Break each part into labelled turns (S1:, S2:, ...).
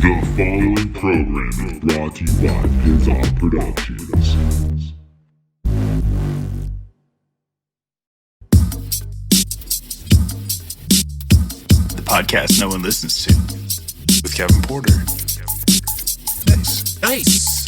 S1: The following program is brought to you by His Productions.
S2: The podcast no one listens to with Kevin Porter. Nice.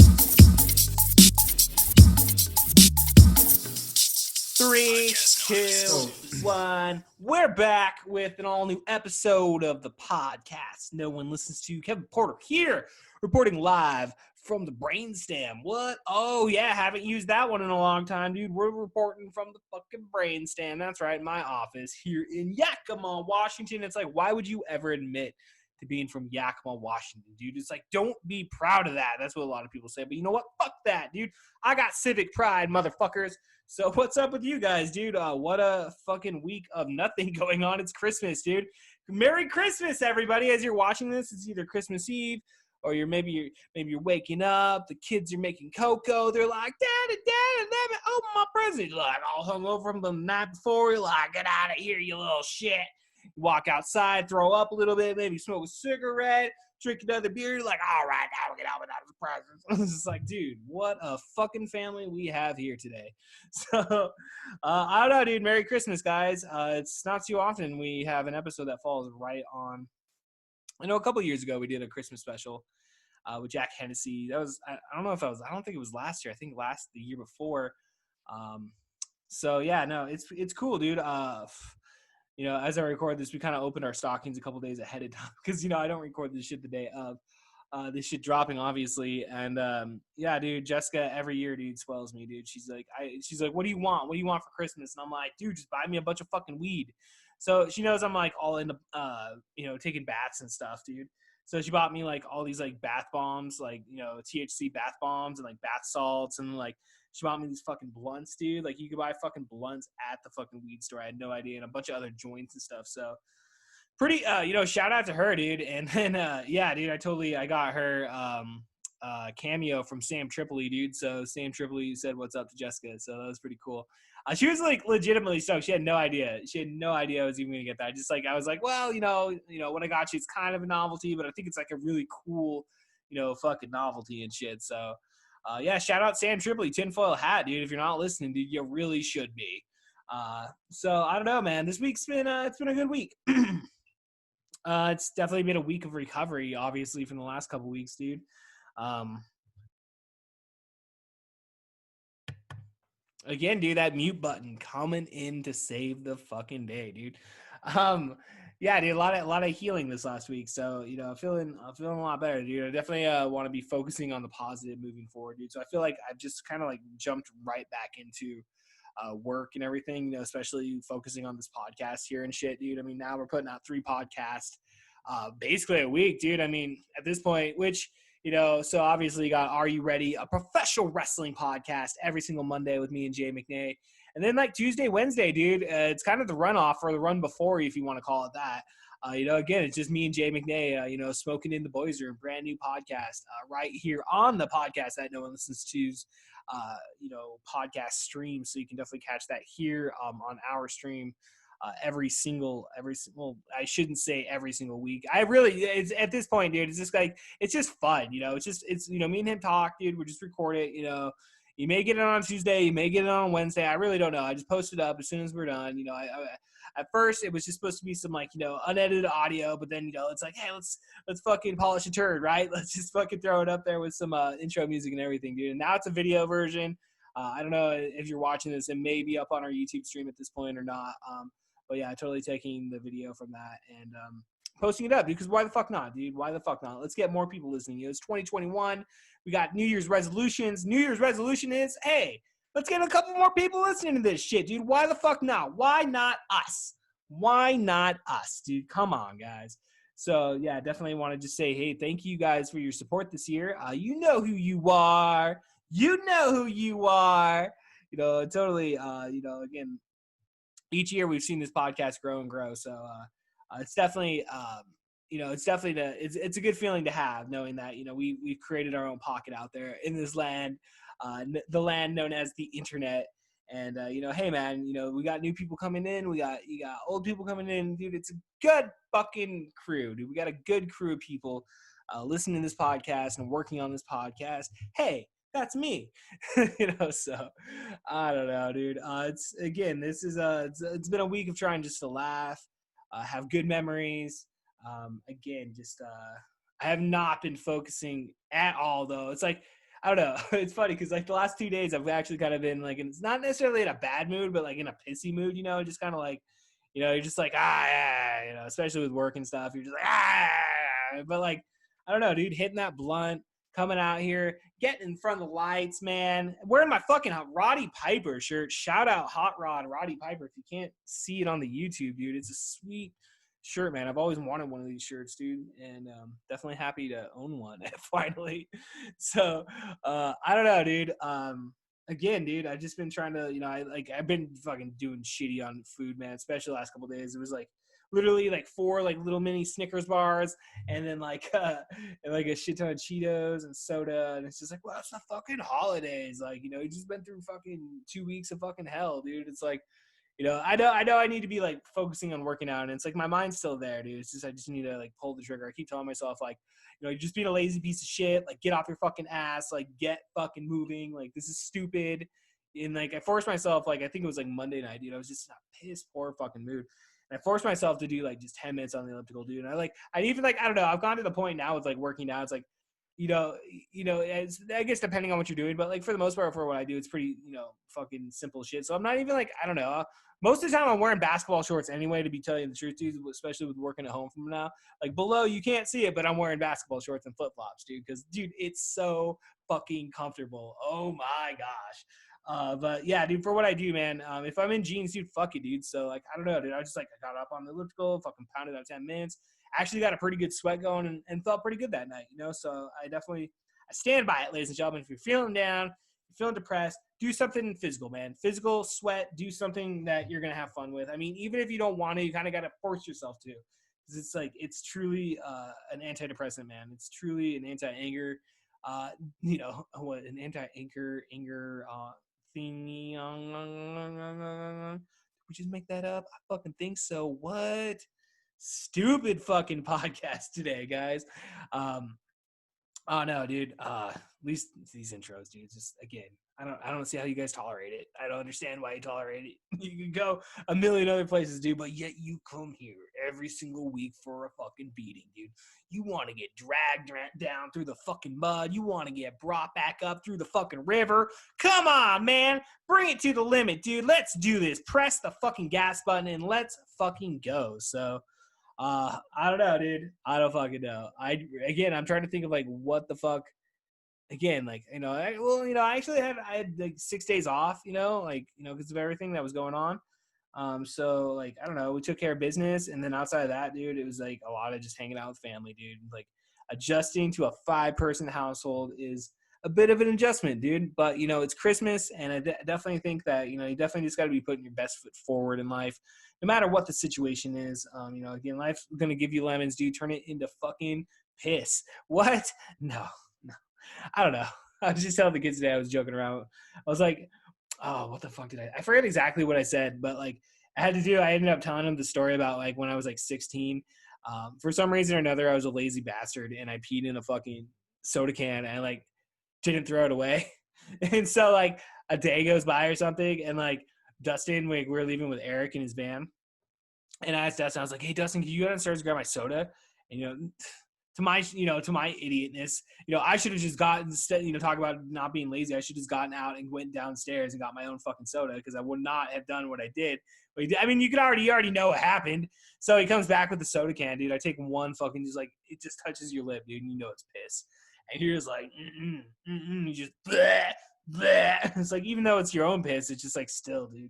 S3: 3, 2, 1. We're back with an all new episode of the podcast no one listens to. Kevin Porter here, reporting live from the brainstem. What? Oh, yeah, haven't used that one in a long time, dude. We're reporting from the fucking brainstem. That's right, my office here in Yakima, Washington. It's like, why would you ever admit to being from Yakima, Washington, dude? It's like, don't be proud of that. That's what a lot of people say. But you know what? Fuck that, dude. I got civic pride, motherfuckers. So what's up with you guys, dude? What a fucking week of nothing going on. It's Christmas, dude. Merry Christmas, everybody. As you're watching this, it's either Christmas Eve or maybe you're waking up. The kids are making cocoa. They're like, Daddy, let me open my present. You're like, all hungover from the night before. You're like, get out of here, you little shit. You walk outside, throw up a little bit, maybe smoke a cigarette, drink another beer. You're like, all right, now we'll get out without the presents. It's just like, dude, what a fucking family we have here today. So, I don't know, dude. Merry Christmas, guys. It's not too often we have an episode that falls right on. I know a couple years ago we did a Christmas special with Jack Hennessy. That was, I don't think it was last year. I think the year before. So yeah, no, it's cool, dude. As I record this, we kind of opened our stockings a couple days ahead of time because, I don't record this shit the day of. This shit dropping, obviously. And, yeah, dude, Jessica every year, dude, swells me, dude. She's like, what do you want? What do you want for Christmas? And I'm like, dude, just buy me a bunch of fucking weed. So she knows I'm, like, all into, taking baths and stuff, dude. So she bought me, like, all these, like, bath bombs, like, THC bath bombs and, like, bath salts and, like, she bought me these fucking blunts, dude. Like, you could buy fucking blunts at the fucking weed store. I had no idea. And a bunch of other joints and stuff. So, pretty, shout out to her, dude. And then, yeah, dude, I got her cameo from Sam Tripoli, dude. So, Sam Tripoli said what's up to Jessica. So, that was pretty cool. She was, like, legitimately stoked. She had no idea. She had no idea I was even going to get that. I was like, well, what I got you, it's kind of a novelty, but I think it's, like, a really cool, fucking novelty and shit. So, yeah, shout out Sam Tripoli, tinfoil hat, dude. If you're not listening, dude, you really should be. So I don't know, man. This week's been it's been a good week. It's definitely been a week of recovery, obviously, from the last couple weeks, dude. Again, dude, that mute button coming in to save the fucking day, dude. Yeah, dude, a lot of healing this last week. So, I'm feeling a lot better, dude. I definitely want to be focusing on the positive moving forward, dude. So I feel like I've just kind of like jumped right back into work and everything, especially focusing on this podcast here and shit, dude. I mean, now we're putting out 3 podcasts basically a week, dude. I mean, at this point, which, so obviously you got Are You Ready? A professional wrestling podcast every single Monday with me and Jay McNay. And then like Tuesday, Wednesday, dude, it's kind of the runoff or the run before, if you want to call it that. Again, it's just me and Jay McNay, smoking in the boys room, brand new podcast right here on the podcast that no one listens to's, podcast stream. So you can definitely catch that here on our stream every single, I shouldn't say every single week. It's at this point, dude, it's just like, it's just fun, me and him talk, dude. We just record it, You may get it on Tuesday. You may get it on Wednesday. I really don't know. I just post it up as soon as we're done. At first it was just supposed to be some unedited audio, but then it's like, hey, let's fucking polish a turd, right? Let's just fucking throw it up there with some intro music and everything, dude. And now it's a video version. I don't know if you're watching this. It may be up on our YouTube stream at this point or not. But yeah, totally taking the video from that and posting it up, because why the fuck not, dude? Why the fuck not? Let's get more people listening. It's 2021. We got New Year's resolutions. New Year's resolution is, hey, let's get a couple more people listening to this shit, dude. Why the fuck not? Why not us? Why not us, dude? Come on, guys. So, yeah, definitely want to just say, hey, thank you guys for your support this year. You know who you are. You know who you are. Totally, again, each year we've seen this podcast grow and grow. So it's definitely, it's a good feeling to have, knowing that, we've created our own pocket out there in this land, the land known as the internet. And, hey, man, we got new people coming in. You got old people coming in, dude. It's a good fucking crew, dude. We got a good crew of people listening to this podcast and working on this podcast, hey, that's me. So I don't know, dude. It's been a week of trying just to laugh, have good memories. I have not been focusing at all, though. It's like, I don't know. It's funny because like the last 2 days I've actually kind of been like, it's not necessarily in a bad mood, but like in a pissy mood, just kind of like, you're just like, especially with work and stuff, you're just like, but like, I don't know, dude, hitting that blunt, coming out here, getting in front of the lights, man, wearing my fucking Roddy Piper shirt. Shout out Hot Rod Roddy Piper. If you can't see it on the YouTube, dude, it's a sweet shirt, man. I've always wanted one of these shirts, dude, and definitely happy to own one finally. So I don't know, dude. Again, dude, I've just been trying to, I've been fucking doing shitty on food, man, especially the last couple of days. It was like literally like 4 like little mini Snickers bars and then like a shit ton of Cheetos and soda, and it's just like, well, it's the fucking holidays, like, you just been through fucking 2 weeks of fucking hell, dude. It's like, I know I need to be like focusing on working out, and it's like my mind's still there, dude. It's just I just need to like pull the trigger. I keep telling myself like, you're just being a lazy piece of shit. Like, get off your fucking ass. Like, get fucking moving. Like, this is stupid. And like I forced myself, like I think it was like Monday night, dude. I was just in a piss poor fucking mood. And I forced myself to do like just 10 minutes on the elliptical, dude. And I even like, I don't know, I've gone to the point now with like working out. It's like, I guess depending on what you're doing, but like for the most part, for what I do, it's pretty, fucking simple shit. So I'm not even like, I don't know. Most of the time I'm wearing basketball shorts anyway, to be telling you the truth, dude, especially with working at home from now. Like below, you can't see it, but I'm wearing basketball shorts and flip flops, dude. Cause dude, it's so fucking comfortable. Oh my gosh. But yeah, dude, for what I do, man, if I'm in jeans, dude, fuck it, dude. So like, I don't know, dude. I got up on the elliptical, fucking pounded out 10 minutes. Actually got a pretty good sweat going and felt pretty good that night, So I stand by it, ladies and gentlemen. If you're feeling down, you're feeling depressed, do something physical, man. Physical, sweat, do something that you're going to have fun with. I mean, even if you don't want to, you kind of got to force yourself to. Because it's like, it's truly an antidepressant, man. It's truly an anti-anger, an anti-anger thingy. Did we just make that up? I fucking think so. What? Stupid fucking podcast today, guys. Oh no, dude. At least these intros, dude. Just again, I don't see how you guys tolerate it. I don't understand why you tolerate it. You can go a million other places, dude, but yet you come here every single week for a fucking beating, dude. You want to get dragged down through the fucking mud. You want to get brought back up through the fucking river. Come on, man. Bring it to the limit, dude. Let's do this. Press the fucking gas button and let's fucking go. So I don't know, dude. I don't fucking know. I'm trying to think of like what the fuck. Again, like I actually I had like 6 days off, because of everything that was going on. So like I don't know, we took care of business, and then outside of that, dude, it was like a lot of just hanging out with family, dude. Like adjusting to a 5-person household is a bit of an adjustment, dude. But it's Christmas, and I definitely think that you definitely just got to be putting your best foot forward in life, no matter what the situation is. Again, life's gonna give you lemons, dude. Turn it into fucking piss. What? No. I don't know. I was just telling the kids today. I was joking around. I was like, "Oh, what the fuck did I forget exactly what I said?" But like, I ended up telling them the story about like when I was like 16. For some reason or another, I was a lazy bastard, and I peed in a fucking soda can, and I like didn't throw it away. And so like a day goes by or something, and like Dustin, we were leaving with Eric and his van, and I asked Dustin, I was like, "Hey, Dustin, can you go downstairs and grab my soda?" And to my idiotness, I should have just gotten, talk about not being lazy. I should have just gotten out and went downstairs and got my own fucking soda, because I would not have done what I did. But I mean, you already know what happened. So he comes back with the soda can, dude. I take one fucking, just like, it just touches your lip, dude, and you know it's piss. And you're just like, you just, bleh, bleh. It's like, even though it's your own piss, it's just like, still, dude,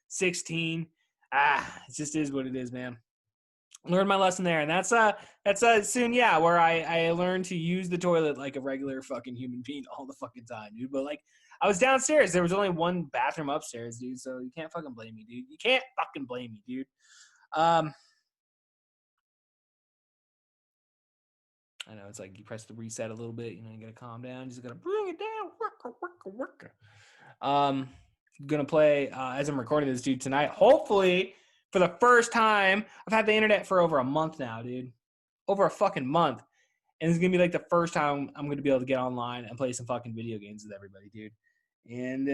S3: 16, it just is what it is, man. Learned my lesson there, and that's soon, where I learned to use the toilet like a regular fucking human being all the fucking time, dude. But like, I was downstairs, there was only one bathroom upstairs, dude, so you can't fucking blame me, dude. You can't fucking blame me, dude. I know it's like you press the reset a little bit, you gotta calm down, you just gotta bring it down, work. Gonna play as I'm recording this, dude, tonight, hopefully. For the first time, I've had the internet for over a month now, dude. Over a fucking month. And it's going to be like the first time I'm going to be able to get online and play some fucking video games with everybody, dude. And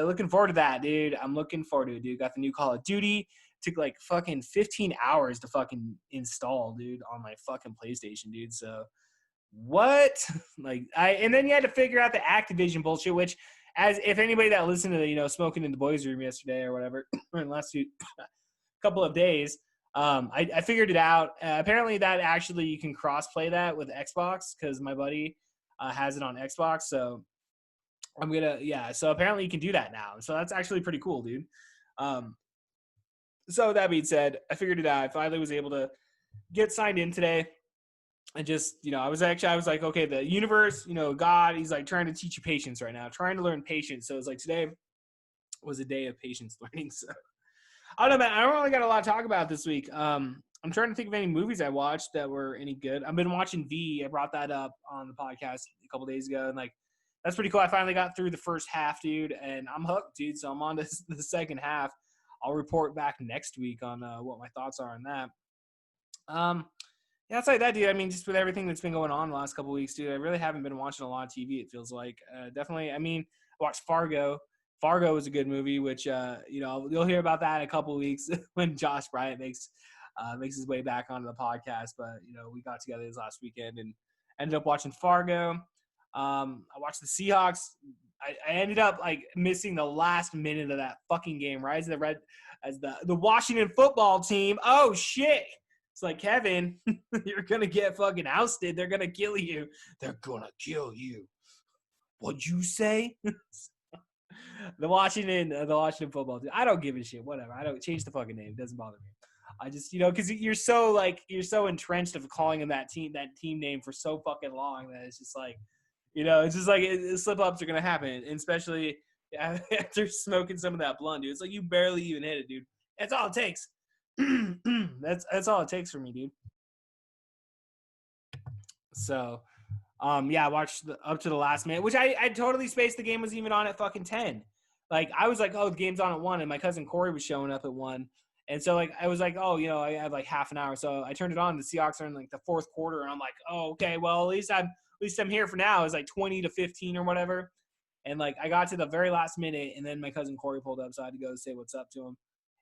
S3: looking forward to that, dude. I'm looking forward to it, dude. Got the new Call of Duty. Took like fucking 15 hours to fucking install, dude, on my fucking PlayStation, dude. So what? And then you had to figure out the Activision bullshit, which, as if anybody that listened to the, smoking in the boys' room yesterday or whatever, or in the last couple of days, I figured it out. Apparently that actually you can cross play that with Xbox because my buddy has it on Xbox. So so apparently you can do that now. So that's actually pretty cool, dude. So that being said, I figured it out. I finally was able to get signed in today. And just, I was like, okay, the universe, God, he's like trying to teach you patience right now, trying to learn patience. So it's like today was a day of patience learning. So I don't know, man. I don't really got a lot to talk about this week. I'm trying to think of any movies I watched that were any good. I've been watching V. I brought that up on the podcast a couple days ago, and like that's pretty cool. I finally got through the first half, dude, and I'm hooked, dude. So I'm on to the second half. I'll report back next week on what my thoughts are on that. Yeah, outside that, dude, I mean, just with everything that's been going on the last couple of weeks, dude, I really haven't been watching a lot of TV, it feels like. Definitely, I mean, I watched Fargo. Fargo was a good movie, which, you'll hear about that in a couple of weeks when Josh Bryant makes his way back onto the podcast. But, we got together this last weekend and ended up watching Fargo. I watched the Seahawks. I ended up, like, missing the last minute of that fucking game, right? As the Washington football team. Oh, shit. It's like, Kevin, you're going to get fucking ousted. They're going to kill you. They're going to kill you. What'd you say? The Washington football team. I don't give a shit. Whatever. I don't change the fucking name. It doesn't bother me. I just, because you're so entrenched of calling him that team name for so fucking long that it's just like, it's just like slip-ups are going to happen. And especially after smoking some of that blunt, dude. It's like you barely even hit it, dude. That's all it takes. That's all it takes for me, dude. So, I watched up to the last minute, which I totally spaced the game was even on at fucking 10. Like, I was like, oh, the game's on at 1, and my cousin Corey was showing up at 1. And so, like, I was like, oh, I have like half an hour. So I turned it on. The Seahawks are in like the fourth quarter, and I'm like, oh, okay, well, at least I'm here for now. It's like 20-15 or whatever. And like I got to the very last minute, and then my cousin Corey pulled up, so I had to go say what's up to him.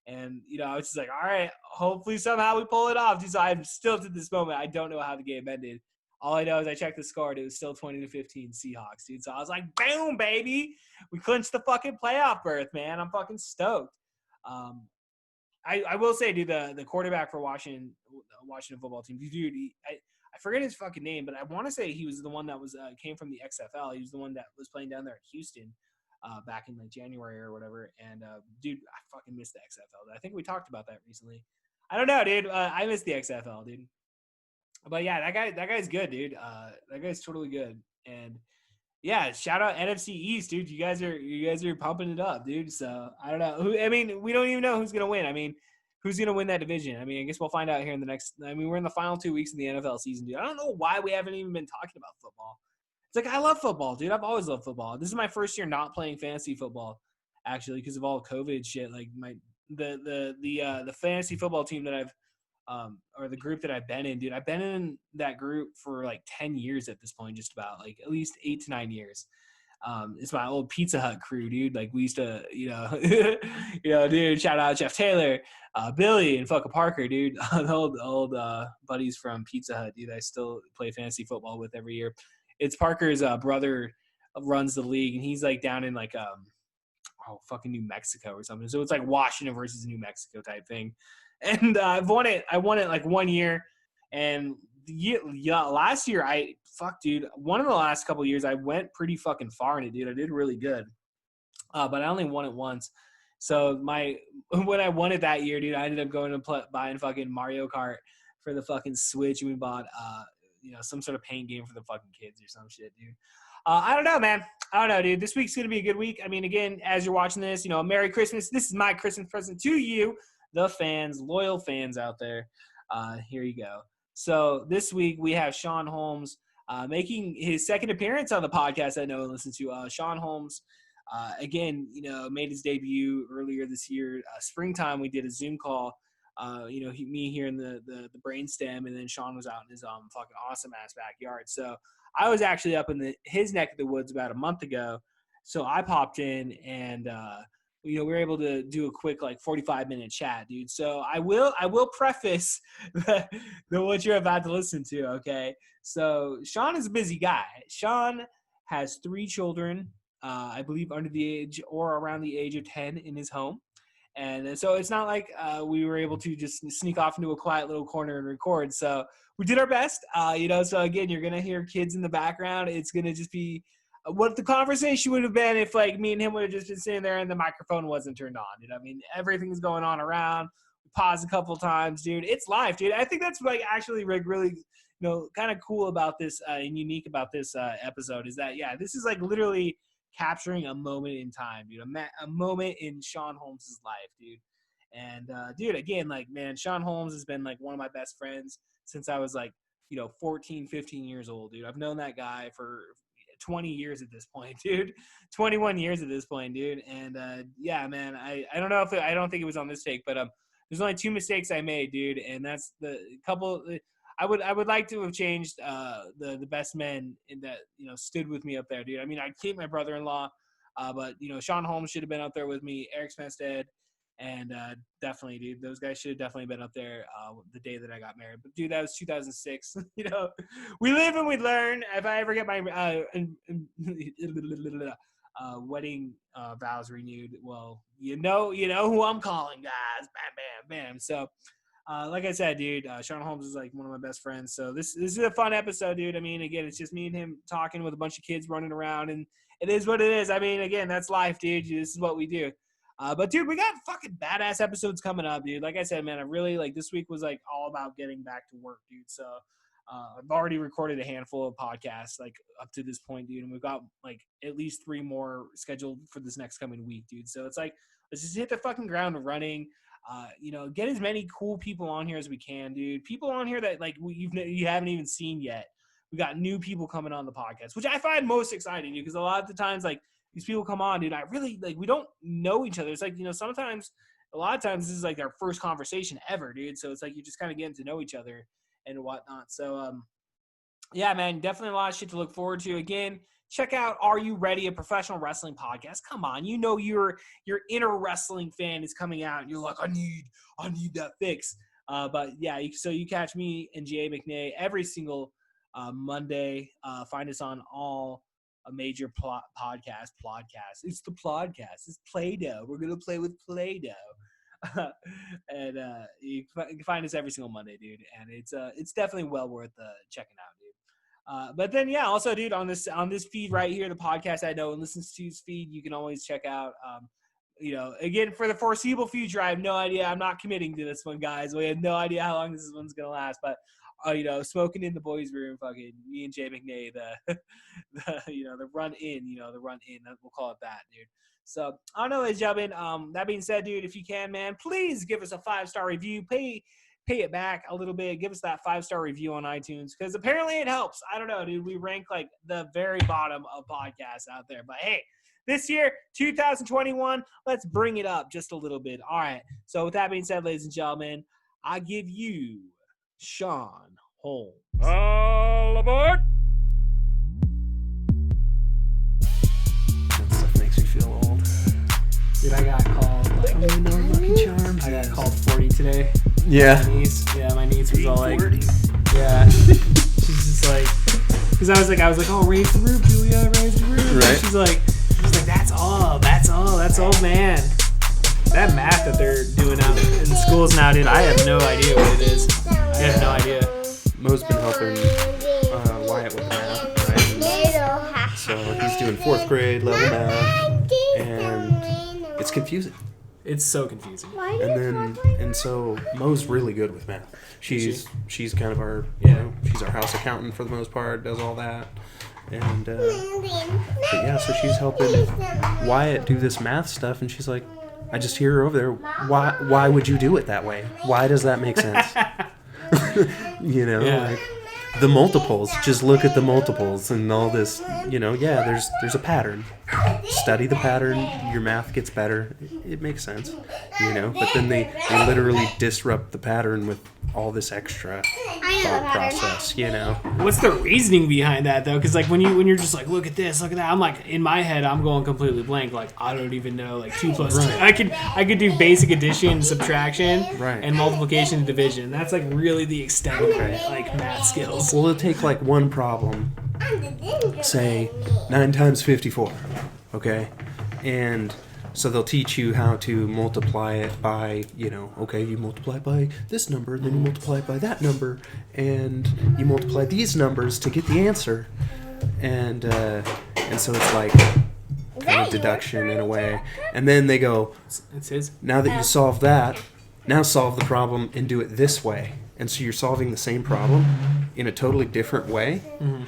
S3: And, I was just like, all right, hopefully somehow we pull it off. So I'm still to this moment, I don't know how the game ended. All I know is I checked the score, and it was still 20-15 Seahawks, dude. So I was like, boom, baby. We clinched the fucking playoff berth, man. I'm fucking stoked. I will say, dude, the quarterback for Washington football team, dude, I forget his fucking name, but I want to say he was the one that was came from the XFL. He was the one that was playing down there at Houston. Back in like January or whatever. And dude, I fucking missed the XFL. I think we talked about that recently. I don't know, dude. I missed the XFL, dude. But yeah, that guy's good, dude. That guy's totally good. And yeah, shout out NFC East, dude. You guys are pumping it up, dude. So I don't know. We don't even know who's gonna win. I mean, who's gonna win that division? I mean, I guess we'll find out here in the next. We're in the final 2 weeks of the NFL season, dude. I don't know why we haven't even been talking about football. It's like, I love football, dude. I've always loved football. This is my first year not playing fantasy football, actually, because of all COVID shit. Like the fantasy football team that I've or the group that I've been in, dude. I've been in that group for like 10 years at this point, just about, like at least 8 to 9 years. It's my old Pizza Hut crew, dude. Like we used to, dude. Shout out Jeff Taylor, Billy, and fucking Parker, dude. The old buddies from Pizza Hut, dude. I still play fantasy football with every year. It's Parker's brother runs the league, and he's like down in like fucking New Mexico or something. So it's like Washington versus New Mexico type thing. And I won it like 1 year, and last year dude. One of the last couple of years I went pretty fucking far in it, dude. I did really good, but I only won it once. So when I won it that year, dude, I ended up going to buying fucking Mario Kart for the fucking Switch, and we bought some sort of paint game for the fucking kids or some shit, dude. I don't know, man. I don't know, dude. This week's going to be a good week. I mean, again, as you're watching this, Merry Christmas. This is my Christmas present to you, the fans, loyal fans out there. Here you go. So this week we have Shawn Holmes making his second appearance on the podcast I know and listen to. Shawn Holmes, again, made his debut earlier this year. Springtime, we did a Zoom call Me here in the brainstem, and then Shawn was out in his fucking awesome ass backyard. So I was actually up in his neck of the woods about a month ago. So I popped in and we were able to do a quick 45-minute chat, dude. So I will preface the what you're about to listen to, okay? So Shawn is a busy guy. Shawn has 3 children, I believe under the age or around the age of 10 in his home. And so it's not like we were able to just sneak off into a quiet little corner and record. So we did our best, So again, you're going to hear kids in the background. It's going to just be what the conversation would have been if me and him would have just been sitting there and the microphone wasn't turned on. Everything's going on around. We paused a couple times, dude. It's live, dude. I think that's actually really, kind of cool about this and unique about this episode is that, this is literally capturing a moment in time, dude. A moment in Shawn Holmes' life, dude. And dude, again, Shawn Holmes has been one of my best friends since I was 14, 15 years old, dude. I've known that guy for 20 years at this point, dude. 21 years at this point, dude. And man, I don't know if I don't think it was on this take, but there's only 2 mistakes I made, dude, and that's the couple. I would like to have changed the best men in that stood with me up there, dude. I'd keep my brother-in-law, but Shawn Holmes should have been up there with me, Eric Spenstead, and definitely, dude, those guys should have definitely been up there the day that I got married. But dude, that was 2006. We live and we learn. If I ever get my wedding vows renewed, well, you know who I'm calling, guys. Bam, bam, bam. So. Like I said, dude, Shawn Holmes is one of my best friends. So this is a fun episode, dude. Again, it's just me and him talking with a bunch of kids running around, and it is what it is. Again, that's life, dude. This is what we do. But dude, we got fucking badass episodes coming up, dude. Like I said, man, I really this week was all about getting back to work, dude. So I've already recorded a handful of podcasts up to this point, dude, and we've got at least 3 more scheduled for this next coming week, dude. So it's let's just hit the fucking ground running. Get as many cool people on here as we can, dude. People on here that you haven't even seen yet. We got new people coming on the podcast, which I find most exciting, dude, because a lot of the times these people come on, dude. I really we don't know each other. It's sometimes, a lot of times this is our first conversation ever, dude. So it's you're just kind of getting to know each other and whatnot. So yeah, man, definitely a lot of shit to look forward to. Again, check out Are You Ready, a professional wrestling podcast. Come on, your inner wrestling fan is coming out, and you're like, I need that fix. But yeah, so you catch me and Jay McNay every single Monday. Find us on all major podcasts. It's the podcast. It's Play-Doh. We're gonna play with Play-Doh. And you can find us every single Monday, dude. And it's definitely well worth checking out, dude. But then, yeah, also, dude, on this feed right here, the podcast I know and listens to's feed, you can always check out, again, for the foreseeable future, I have no idea. I'm not committing to this one, guys. We have no idea how long this one's going to last. But, smoking in the boys' room, fucking me and Jay McNay, the run in, we'll call it that, dude. So, I don't know, ladies and gentlemen, that being said, dude, if you can, man, please give us a 5-star review. Pay it back a little bit. Give us that 5-star review on iTunes because apparently it helps. I don't know, dude. We rank the very bottom of podcasts out there. But hey, this year, 2021, let's bring it up just a little bit. All right. So with that being said, ladies and gentlemen, I give you Shawn Holmes.
S4: All aboard!
S5: That stuff makes me feel old.
S3: Dude, I got called.
S5: Lucky Charms.
S3: I got called 40 today.
S5: Yeah.
S3: My niece was all
S5: 40.
S3: yeah. She's just because I was like, oh, raise the roof, Julia, raise the roof.
S5: Right.
S3: And she's like, that's all, man. That math that they're doing out in schools now, dude, I have no idea what it is. I have no idea.
S5: Mo's been helping Wyatt with math, right? So he's doing 4th grade level math, and it's confusing.
S3: It's so confusing.
S5: And so Mo's really good with math. She's kind of our she's our house accountant for the most part, does all that. And but yeah, so she's helping Wyatt do this math stuff, and she's like, I just hear her over there, why would you do it that way? Why does that make sense? The multiples, just look at the multiples and all this, there's a pattern. study the pattern, your math gets better. It makes sense, you know. But then they literally disrupt the pattern with all this extra thought process, you know.
S3: What's the reasoning behind that though? Because like when you're just like, look at this, look at that. I'm like, in my head, I'm going completely blank. Like I don't even know like 2 plus 2. I could do basic addition, subtraction, and multiplication and division. That's like really the extent of like math skills.
S5: Well, it'll take like one problem, say 9 times 54, okay, and so they'll teach you how to multiply it by, you know, okay, you multiply it by this number, then you multiply it by that number, and you multiply these numbers to get the answer. And so it's like kind of deduction in a way. And then they go, now that you solve that, now solve the problem and do it this way. And so you're solving the same problem in a totally different way. Mm-hmm.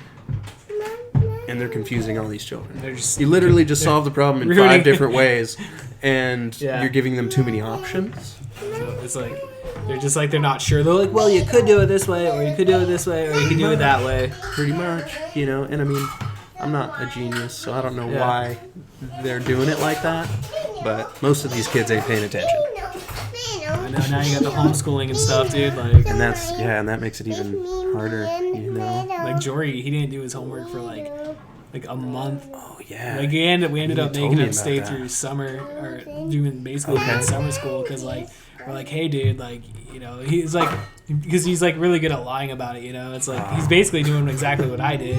S5: And they're confusing all these children. You literally just solve the problem in 5 different ways, and you're giving them too many options.
S3: So it's like they're not sure. They're like, well, you could do it this way, or you could do it this way, or you could do it that way.
S5: Pretty much, you know. And I mean, I'm not a genius, so I don't know why they're doing it like that. But most of these kids ain't paying attention.
S3: I know. Now you got the homeschooling and stuff, dude. Like,
S5: and that makes it even harder, you know.
S3: Like Jory, he didn't do his homework for like a month.
S5: Oh yeah.
S3: Like we ended up making him stay through summer or doing basically summer school because like we're like, hey dude, like, you know, he's like, because he's like really good at lying about it, you know. It's like he's basically doing exactly what I did.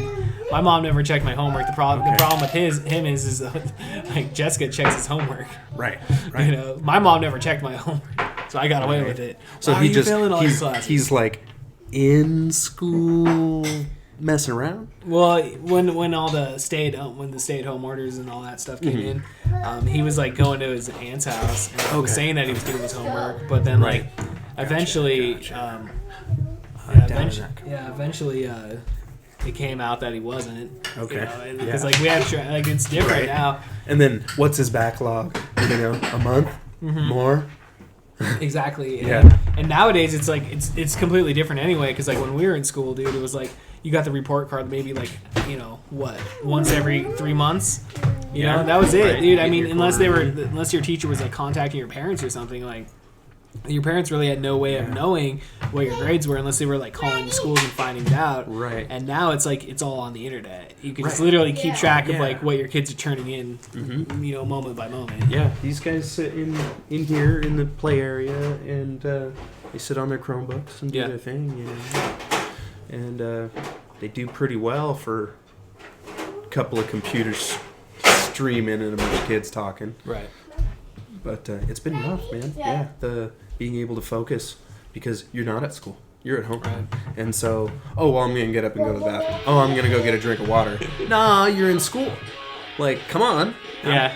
S3: My mom never checked my homework. The problem with him is like Jessica checks his homework.
S5: Right.
S3: You know, my mom never checked my homework, so I got away with it.
S5: So he's like in school messing around.
S3: Well, when all the stay-at-home orders and all that stuff came in, he was like going to his aunt's house and was saying that he was doing his homework, but then like eventually, eventually it came out that he wasn't. Okay. You know, because like we have like it's different now.
S5: And then what's his backlog? You know, a month more.
S3: Exactly.
S5: Yeah.
S3: And nowadays it's like it's completely different anyway. Because like when we were in school, dude, it was like you got the report card maybe like, you know, once every 3 months. You know, that was it, dude. I mean, unless your teacher was like contacting your parents or something, like your parents really had no way of knowing what your grades were unless they were like calling the schools and finding it out.
S5: Right.
S3: And now it's like it's all on the internet. You can just literally keep track of like what your kids are turning in, you know, moment by moment.
S5: Yeah. These guys sit in here in the play area and they sit on their Chromebooks and do their thing, you know. And they do pretty well for a couple of computers streaming and a bunch of kids talking.
S3: Right.
S5: But it's been rough, man. Yeah, the being able to focus because you're not at school. You're at home. Right. And so, I'm going to get up and go to the bathroom. Oh, I'm going to go get a drink of water. Nah, you're in school. Like, come on.
S3: Yeah.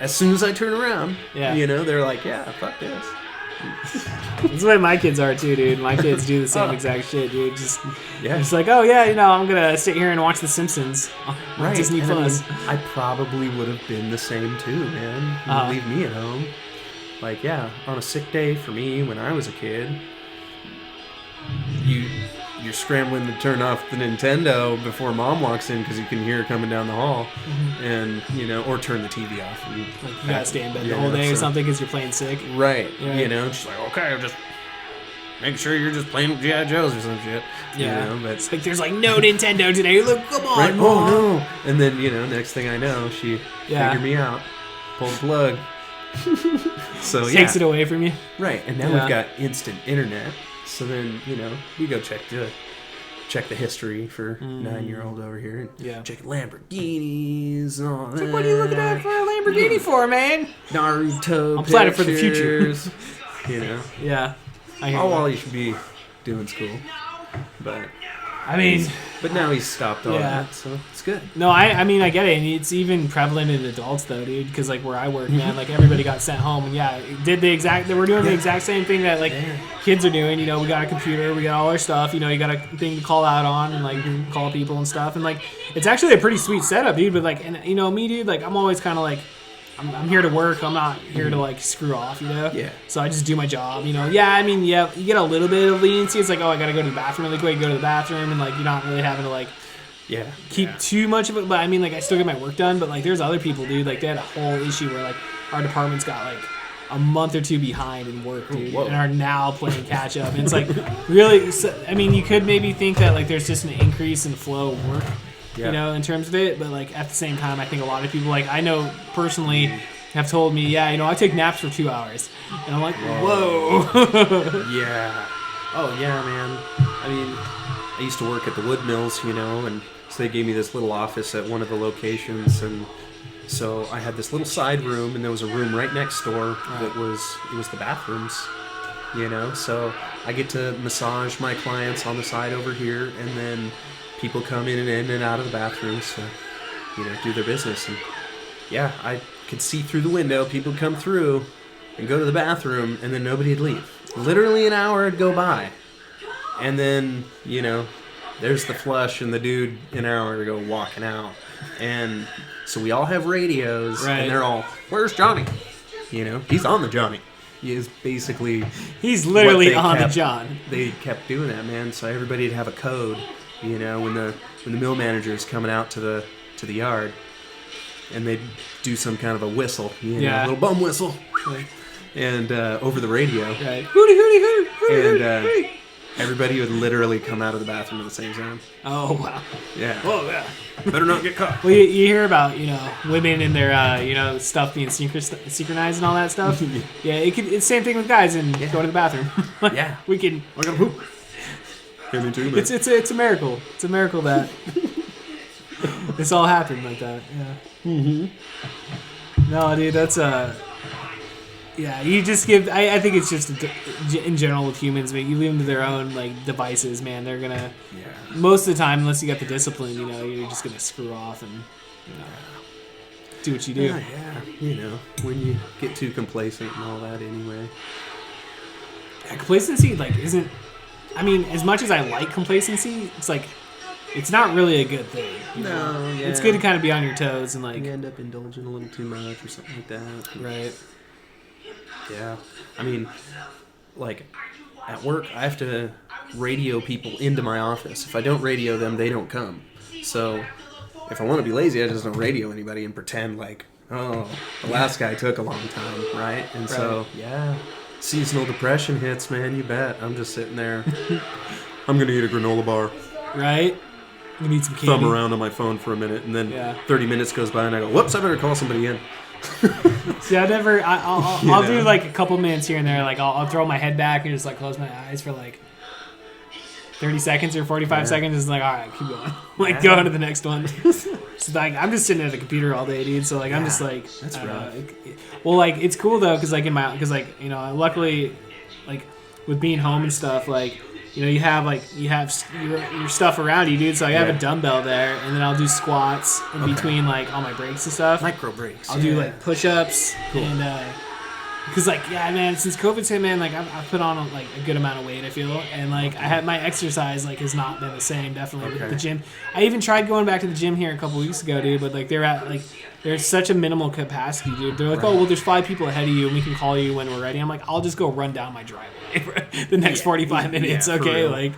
S5: As soon as I turn around, you know, they're like, yeah, fuck this.
S3: That's the way my kids are too, dude. My kids do the same exact shit, dude. Just like, oh yeah, you know, I'm gonna sit here and watch The Simpsons on Disney Plus.
S5: I probably would have been the same too, man. Leave me at home. Like, on a sick day for me when I was a kid, you're scrambling to turn off the Nintendo before mom walks in because you can hear her coming down the hall, and you know, or turn the TV off. And,
S3: like, you gotta stay in bed the whole day or something because you're playing sick.
S5: Right. You know, she's like, okay, just make sure you're just playing with G.I. Joes or some shit.
S3: Yeah.
S5: You know, but
S3: it's like there's like no Nintendo today. Look, come on,
S5: right?
S3: Mom.
S5: Oh no! And then, you know, next thing I know, she figured me out, pulled the plug. So
S3: takes it away from you.
S5: Right. And now we've got instant internet. So then, you know, we go check the history for 9-year-old over here. And check Lamborghinis and all that.
S3: Like, what are you looking at for a Lamborghini for, man?
S5: Naruto.
S3: I'm planning for the future.
S5: You know.
S3: Yeah.
S5: While you should be doing school. But
S3: I mean,
S5: but now he's stopped all that, so it's good.
S3: No, I mean, I get it. And it's even prevalent in adults, though, dude. Because, like, where I work, man, like, everybody got sent home. And, they were doing the exact same thing that, like, kids are doing. You know, we got a computer. We got all our stuff. You know, you got a thing to call out on and, like, call people and stuff. And, like, it's actually a pretty sweet setup, dude. But, like, and you know, me, dude, like, I'm always kind of, like, I'm here to work. I'm not here to, like, screw off, you know?
S5: Yeah.
S3: So I just do my job, you know? Yeah, I mean, you get a little bit of leniency. It's like, oh, I got to go to the bathroom really quick. Go to the bathroom. And, like, you're not really having to, like, keep too much of it. But I mean, like, I still get my work done. But like, there's other people, dude. Like, they had a whole issue where like our department's got like a month or two behind in work, dude, and are now playing catch up. And it's like really. I mean, you could maybe think that like there's just an increase in flow of work, you know, in terms of it. But like at the same time, I think a lot of people, like I know personally, have told me, yeah, you know, I take naps for 2 hours, and I'm like, whoa.
S5: Yeah. Oh yeah, man. I mean, I used to work at the wood mills, you know, and so they gave me this little office at one of the locations, and so I had this little side room, and there was a room right next door that was the bathrooms, you know. So I get to massage my clients on the side over here, and then people come in and out of the bathrooms to, you know, do their business. And yeah, I could see through the window. People would come through and go to the bathroom, and then nobody'd leave. Literally an hour would go by, and then, you know, there's the flush, and the dude an hour ago walking out. And so we all have radios, and they're all, "Where's Johnny?" You know, he's on the Johnny. He is basically.
S3: He's literally on the John.
S5: They kept doing that, man. So everybody'd have a code, you know, when the mill manager is coming out to the yard, and they'd do some kind of a whistle, you know, a little bum whistle, and over the radio,
S3: hooty hooty hooty hooty,
S5: and
S3: hooty.
S5: Everybody would literally come out of the bathroom at the same time.
S3: Oh wow!
S5: Yeah.
S3: Oh yeah.
S5: Better not get caught.
S3: Well, you hear about, you know, women and their you know, stuff being synchronized and all that stuff. Yeah, it's the same thing with guys and going to the bathroom.
S5: Yeah.
S3: We can.
S5: I gotta poop. Yeah, me too, man.
S3: It's a miracle. It's a miracle that this all happened like that. Yeah. Mm-hmm. No, dude, that's yeah, you just give. I think it's just in general with humans, man. You leave them to their own like devices, man. They're gonna. Yeah. Most of the time, unless you got the discipline, you know, you're just gonna screw off and, you know, do what you do.
S5: Yeah. You know, when you get too complacent and all that, anyway.
S3: Yeah, complacency like isn't. I mean, as much as I like complacency, it's like it's not really a good thing.
S5: No. Yeah.
S3: It's good to kind of be on your toes and like.
S5: You end up indulging a little too much or something like that.
S3: Right.
S5: Yeah, I mean, like, at work, I have to radio people into my office. If I don't radio them, they don't come. So, if I want to be lazy, I just don't radio anybody and pretend like, oh, the last guy took a long time, right? And so, yeah, seasonal depression hits, man, you bet. I'm just sitting there. I'm going to eat a granola bar.
S3: Right? I'm going to eat some candy.
S5: Thumb around on my phone for a minute, and then 30 minutes goes by, and I go, whoops, I better call somebody in.
S3: See, I'll do like a couple minutes here and there. Like I'll throw my head back and just like close my eyes for like 30 seconds or 45 seconds. It's like, all right, keep going. Like go on to the next one. So like I'm just sitting at the computer all day, dude. So like I'm just like,
S5: that's rough.
S3: Well, like it's cool though, because like you know, luckily, like with being home and stuff, like. You know, you have your stuff around you, dude. So I have a dumbbell there, and then I'll do squats in between like all my breaks and stuff.
S5: Micro breaks.
S3: I'll do like push-ups and because like man, since COVID's hit, man, like I've put on like a good amount of weight. I feel, and like I had my exercise like has not been the same. Definitely with the gym. I even tried going back to the gym here a couple weeks ago, dude. But like there's such a minimal capacity, dude. They're like, oh well, there's 5 people ahead of you, and we can call you when we're ready. I'm like, I'll just go run down my driveway for the next 45 minutes, okay? Like,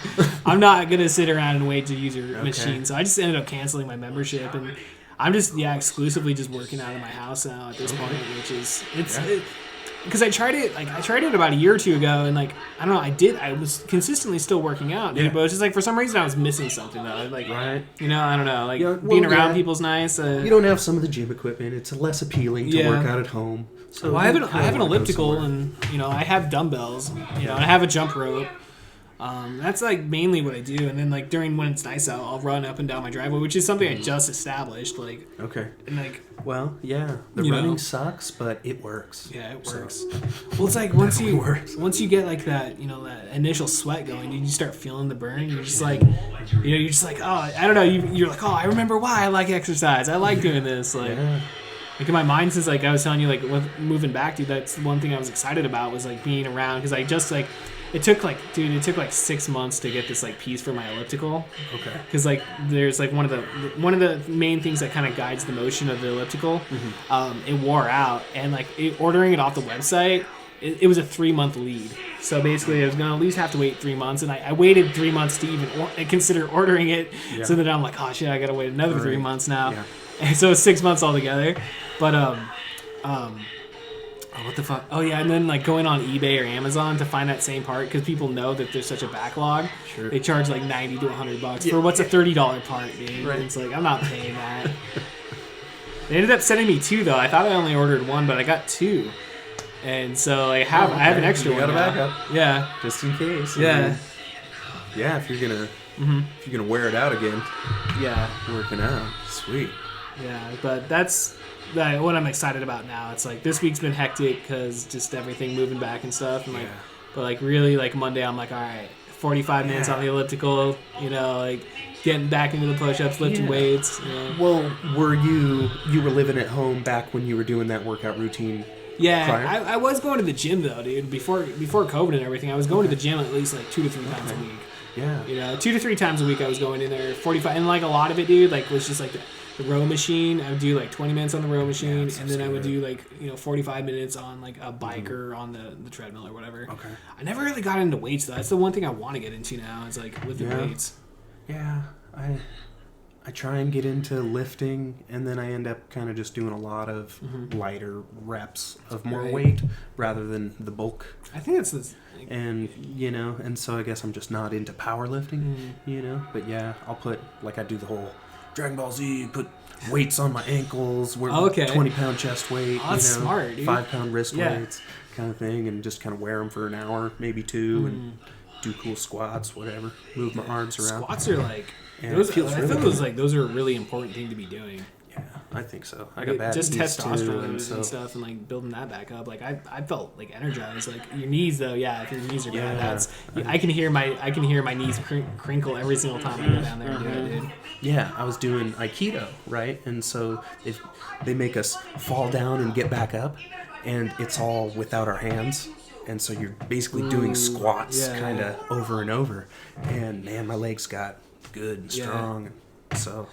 S3: I'm not gonna sit around and wait to use your machine. So I just ended up canceling my membership, and I'm just exclusively just working out of my house now at this point, which is because I tried it about a year or two ago, and like I don't know, I was consistently still working out, dude, but it's just like for some reason I was missing something though, like you know, I don't know, like being around people's nice.
S5: You don't have some of the gym equipment; it's less appealing to work out at home. So
S3: I have an elliptical, and you know I have dumbbells, you know, and I have a jump rope. That's like mainly what I do, and then like during when it's nice out, I'll run up and down my driveway, which is something I just established. Like and like
S5: the running sucks, but it works.
S3: Yeah, it works. Well, it's like once you get like that, you know, that initial sweat going, you start feeling the burn. You're just like, you know, you're just like, oh, I don't know. You're like, oh, I remember why I like exercise. I like doing this. Like. Yeah. Like in my mind, since like I was telling you, like moving back, dude, that's one thing I was excited about was like being around, because I just like it took like 6 months to get this like piece for my elliptical. Okay. Because like there's like one of the main things that kind of guides the motion of the elliptical. Mm-hmm. It wore out, and like ordering it off the website, it was a 3-month lead So basically, I was gonna at least have to wait 3 months, and I waited 3 months to even consider ordering it.
S5: Yeah.
S3: So then I'm like, oh shit, I gotta wait another 3 months now.
S5: Yeah.
S3: And so it's 6 months altogether. But oh, what the fuck? Oh yeah, and then like going on eBay or Amazon to find that same part because people know that there's such a backlog.
S5: Sure.
S3: They charge like $90 to $100 for what's a $30 part, dude.
S5: Right.
S3: It's like I'm not paying that. They ended up sending me 2 though. I thought I only ordered 1, but I got 2. And so like, I have an extra
S5: you
S3: one.
S5: got a backup.
S3: Yeah.
S5: Just in case.
S3: Yeah.
S5: Yeah, if you're gonna wear it out again.
S3: Yeah.
S5: Working out. Sweet.
S3: Yeah, but that's what I'm excited about now. It's like this week's been hectic because just everything moving back and stuff. And like, but like really like Monday, I'm like, all right, 45 minutes on the elliptical. You know, like getting back into the push-ups, lifting weights. You know.
S5: Well, were you were living at home back when you were doing that workout routine?
S3: Yeah, I was going to the gym though, dude. Before COVID and everything, I was going to the gym at least like 2 to 3 times a week.
S5: Yeah.
S3: You know, 2 to 3 times a week I was going in there. 45, and like a lot of it, dude, like was just like the row machine. I would do like 20 minutes on the row machine, and then I would do like 45 minutes on like a bike or on the treadmill or whatever.
S5: Okay.
S3: I never really got into weights though. That's the one thing I want to get into now. Is like lifting weights.
S5: Yeah, I try and get into lifting, and then I end up kind of just doing a lot of lighter reps of more weight rather than the bulk.
S3: I think that's this.
S5: And and so I guess I'm just not into powerlifting, But yeah, I'll put I do the whole Dragon Ball Z, put weights on my ankles, wear 20-pound chest weight,
S3: that's smart, dude.
S5: 5-pound wrist weights, kind of thing, and just kind of wear them for an hour, maybe 2, and do cool squats, whatever, move my arms around.
S3: Squats are like
S5: And
S3: those.
S5: it feels
S3: I
S5: really
S3: feel
S5: good.
S3: those are a really important thing to be doing.
S5: Yeah, I think so. I got bad
S3: just
S5: knees too,
S3: testosterone
S5: and
S3: and stuff, and like building that back up. Like I felt like energized. Like your knees though, if your knees are bad, that's I can hear my knees crinkle every single time I go down there and do it, dude.
S5: Yeah, I was doing Aikido, right? And so they make us fall down and get back up, and it's all without our hands. And so you're basically doing squats kind of over and over. And man, my legs got good and strong. So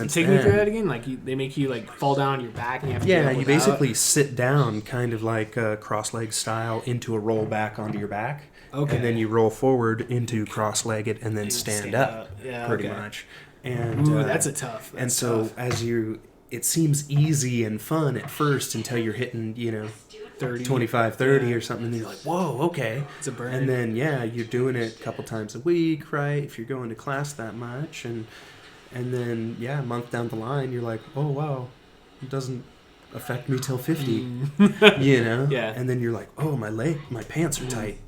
S3: take me through that again. Like they make you like fall down on your back and you have to get up
S5: you
S3: without.
S5: basically sit down kind of like cross-legged style into a roll back onto your back.
S3: Okay.
S5: And then you roll forward into cross-legged and then stand up.
S3: Yeah,
S5: pretty much. And
S3: that's a tough.
S5: And so
S3: tough.
S5: it seems easy and fun at first until you're hitting
S3: 30,
S5: 25, 30 or something, and you're like, whoa, okay.
S3: It's a burn.
S5: And then you're doing it a couple times a week, right? If you're going to class that much, and then a month down the line, you're like, oh wow, it doesn't affect me till 50,
S3: Yeah.
S5: And then you're like, oh, my pants are tight,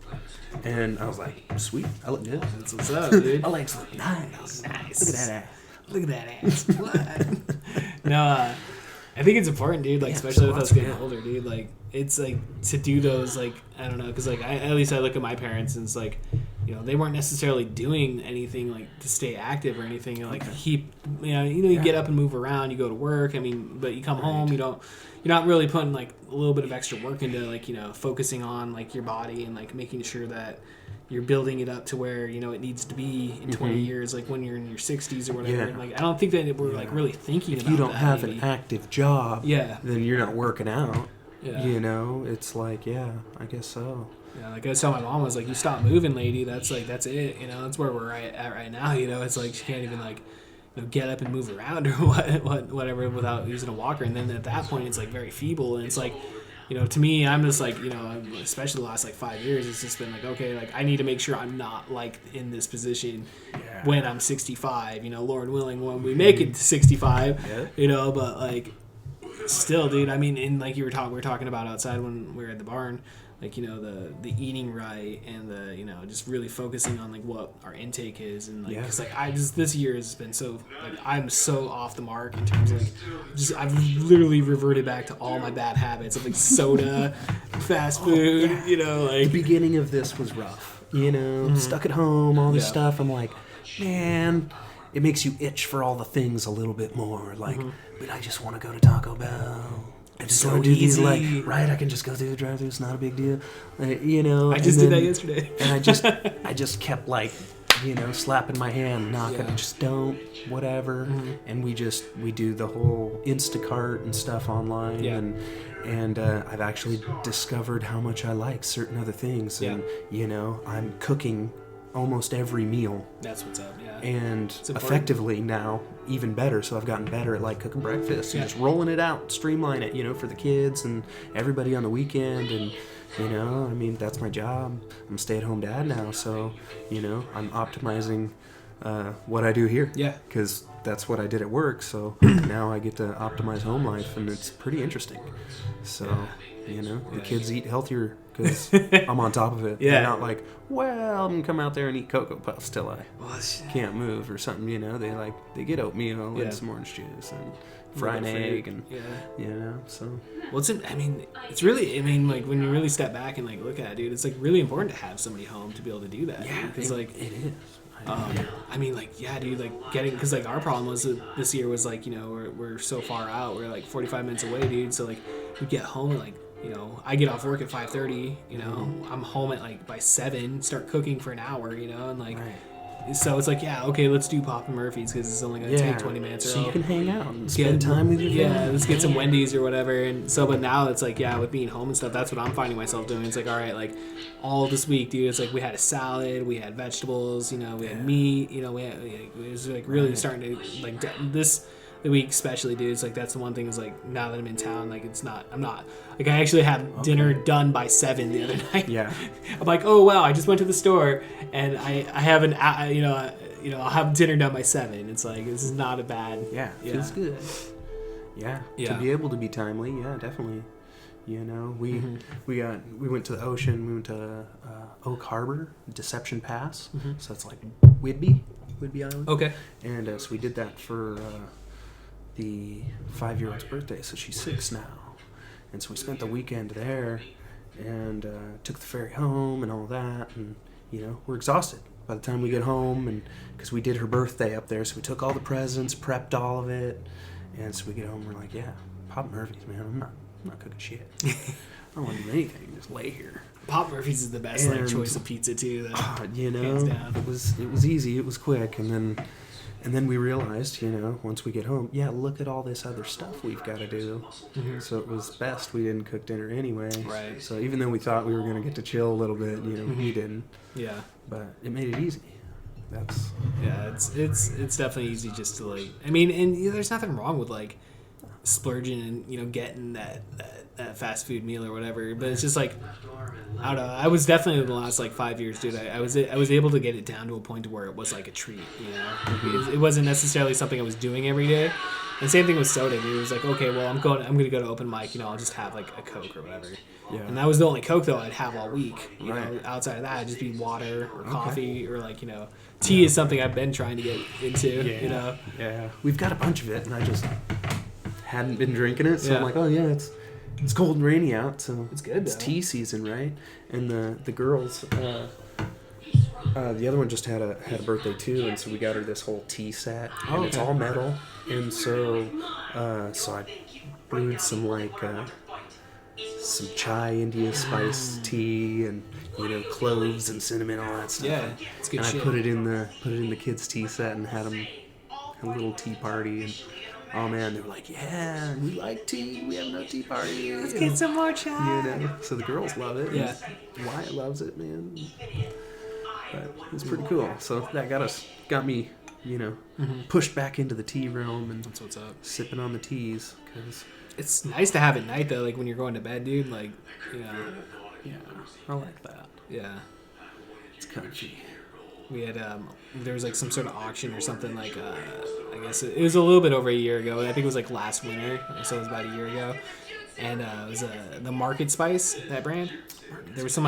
S5: and I was like, sweet, I look good.
S3: That's what's up, dude.
S5: My legs look nice.
S3: Nice.
S5: Look at that ass.
S3: Look at that ass. What? No, I think it's important, dude. Like, especially with us getting older, dude. Like, it's like to do those, like, I don't know, because like at least I look at my parents and it's like, they weren't necessarily doing anything like to stay active or anything. Like keep, you get up and move around. You go to work. I mean, but you come home. You're not really putting like a little bit of extra work into like focusing on like your body and like making sure that you're building it up to where it needs to be in 20 years, like when you're in your 60s or whatever. And, like I don't think that we're like really thinking about that.
S5: If you don't have an active job,
S3: then
S5: you're not working out.
S3: Yeah.
S5: It's like, I guess so.
S3: Yeah, like I was telling my mom, I was like, you stop moving, lady. That's it. That's where we're at right now. It's like she can't even like get up and move around or whatever without using a walker. And then at that point, it's like very feeble. And it's like, to me, I'm just like, especially the last like 5 years, it's just been like, okay, like I need to make sure I'm not like in this position when I'm 65. Lord willing, when we make it to 65, but like. Still, dude. I mean, in like we were talking about outside when we were at the barn, like the eating right and the just really focusing on like what our intake is and like because like this year has been so like I'm so off the mark in terms of like I've literally reverted back to all my bad habits of like soda, fast food. Like
S5: the beginning of this was rough. Stuck at home, all this stuff. I'm like, man. It makes you itch for all the things a little bit more. Like, but I just want to go to Taco Bell. I just want to do these, like, right? I can just go through the drive-thru. It's not a big deal. I just
S3: did that yesterday.
S5: And I just kept like slapping my hand, not gonna, just don't, whatever. And we do the whole Instacart and stuff online. And I've actually discovered how much I like certain other things. And, I'm cooking almost every meal.
S3: That's what's up, yeah.
S5: And effectively now, even better. So I've gotten better at cooking breakfast and just rolling it out, streamline it, for the kids and everybody on the weekend. And, that's my job. I'm a stay-at-home dad now. So, I'm optimizing what I do here. Yeah. Because that's what I did at work. So now I get to optimize home life, and it's pretty interesting. So, the kids eat healthier because I'm on top of it. Yeah. They're not like, well, I'm going to come out there and eat Cocoa Puffs till I can't move or something, They get oatmeal and some orange juice and fried egg and, so.
S6: Well, it's really, when you really step back and, look at it, dude, it's, really important to have somebody home to be able to do that.
S5: Yeah,
S6: because,
S5: it is.
S6: Getting, because our problem was this year was we're so far out, we're 45 minutes away, dude. So we get home at I get off work at 5:30. I'm home at by 7. Start cooking for an hour. And so it's okay, let's do Papa Murphy's because it's only gonna take 20 minutes.
S5: So you can hang out and spend time with your family.
S6: Yeah, let's get some Wendy's or whatever. And so, but now it's with being home and stuff, that's what I'm finding myself doing. It's all right, all this week, dude. It's we had a salad, we had vegetables, we had meat, it was really starting to the week especially, dude. It's that's the one thing is now that I'm in town, I'm not I actually had dinner done by 7 the other night. Yeah. I'm oh wow, I just went to the store and I have I'll have dinner done by 7. It's this is not a bad.
S5: Yeah, feels good. Yeah. To be able to be timely, definitely. We went to the ocean. We went to Oak Harbor, Deception Pass. So it's Whidbey Island. Okay. And so we did that for the 5-year-old's birthday. So she's 6 now, and so we spent the weekend there, and took the ferry home and all that. And we're exhausted by the time we get home, and because we did her birthday up there, so we took all the presents, prepped all of it, and so we get home. We're Papa Murphy's, man. I'm not cooking shit. I don't want to do anything. Just lay here.
S6: Pop Murphy's is the best choice of pizza too. Hands down.
S5: It was easy. It was quick, and then we realized, once we get home, look at all this other stuff we've got to do. So it was best we didn't cook dinner anyway. Right. So even though we thought we were going to get to chill a little bit, we didn't. Yeah. But it made it easy.
S6: It's definitely easy just to and there's nothing wrong with splurging and getting that fast food meal or whatever, but it's just I don't know. I was definitely in the last 5 years, dude. I was able to get it down to a point to where it was a treat. It wasn't necessarily something I was doing every day. And same thing with soda, dude. It was okay, well, I'm gonna go to open mic. I'll just have a Coke or whatever. Yeah. And that was the only Coke though I'd have all week. You know, outside of that, it'd just be water or coffee or tea is something I've been trying to get into. Yeah.
S5: Yeah. We've got a bunch of it, and I just hadn't been drinking it, so I'm it's cold and rainy out, so
S6: it's good.
S5: It's tea season, right? And the girls, the other one just had a birthday too, and so we got her this whole tea set, and it's all metal. And so I brewed some some chai India spice tea, and cloves and cinnamon, all that stuff.
S6: Yeah, it's good. And shit.
S5: I put it in the kids' tea set and had them a little tea party. And oh man, they were yeah, we like tea. We have no tea party.
S6: Let's get some more chai.
S5: So the girls love it.
S6: Yeah,
S5: Wyatt loves it, man. But it's pretty cool. So that got me, pushed back into the tea realm, and
S6: that's what's up.
S5: Sipping on the teas, because
S6: it's nice to have at night though. When you're going to bed, dude.
S5: Yeah, I like that.
S6: Yeah,
S5: it's comfy.
S6: We had there was some sort of auction or something I guess it was a little bit over a year ago. I think it was last winter, so it was about a year ago. And it was the Market Spice, that brand. There was some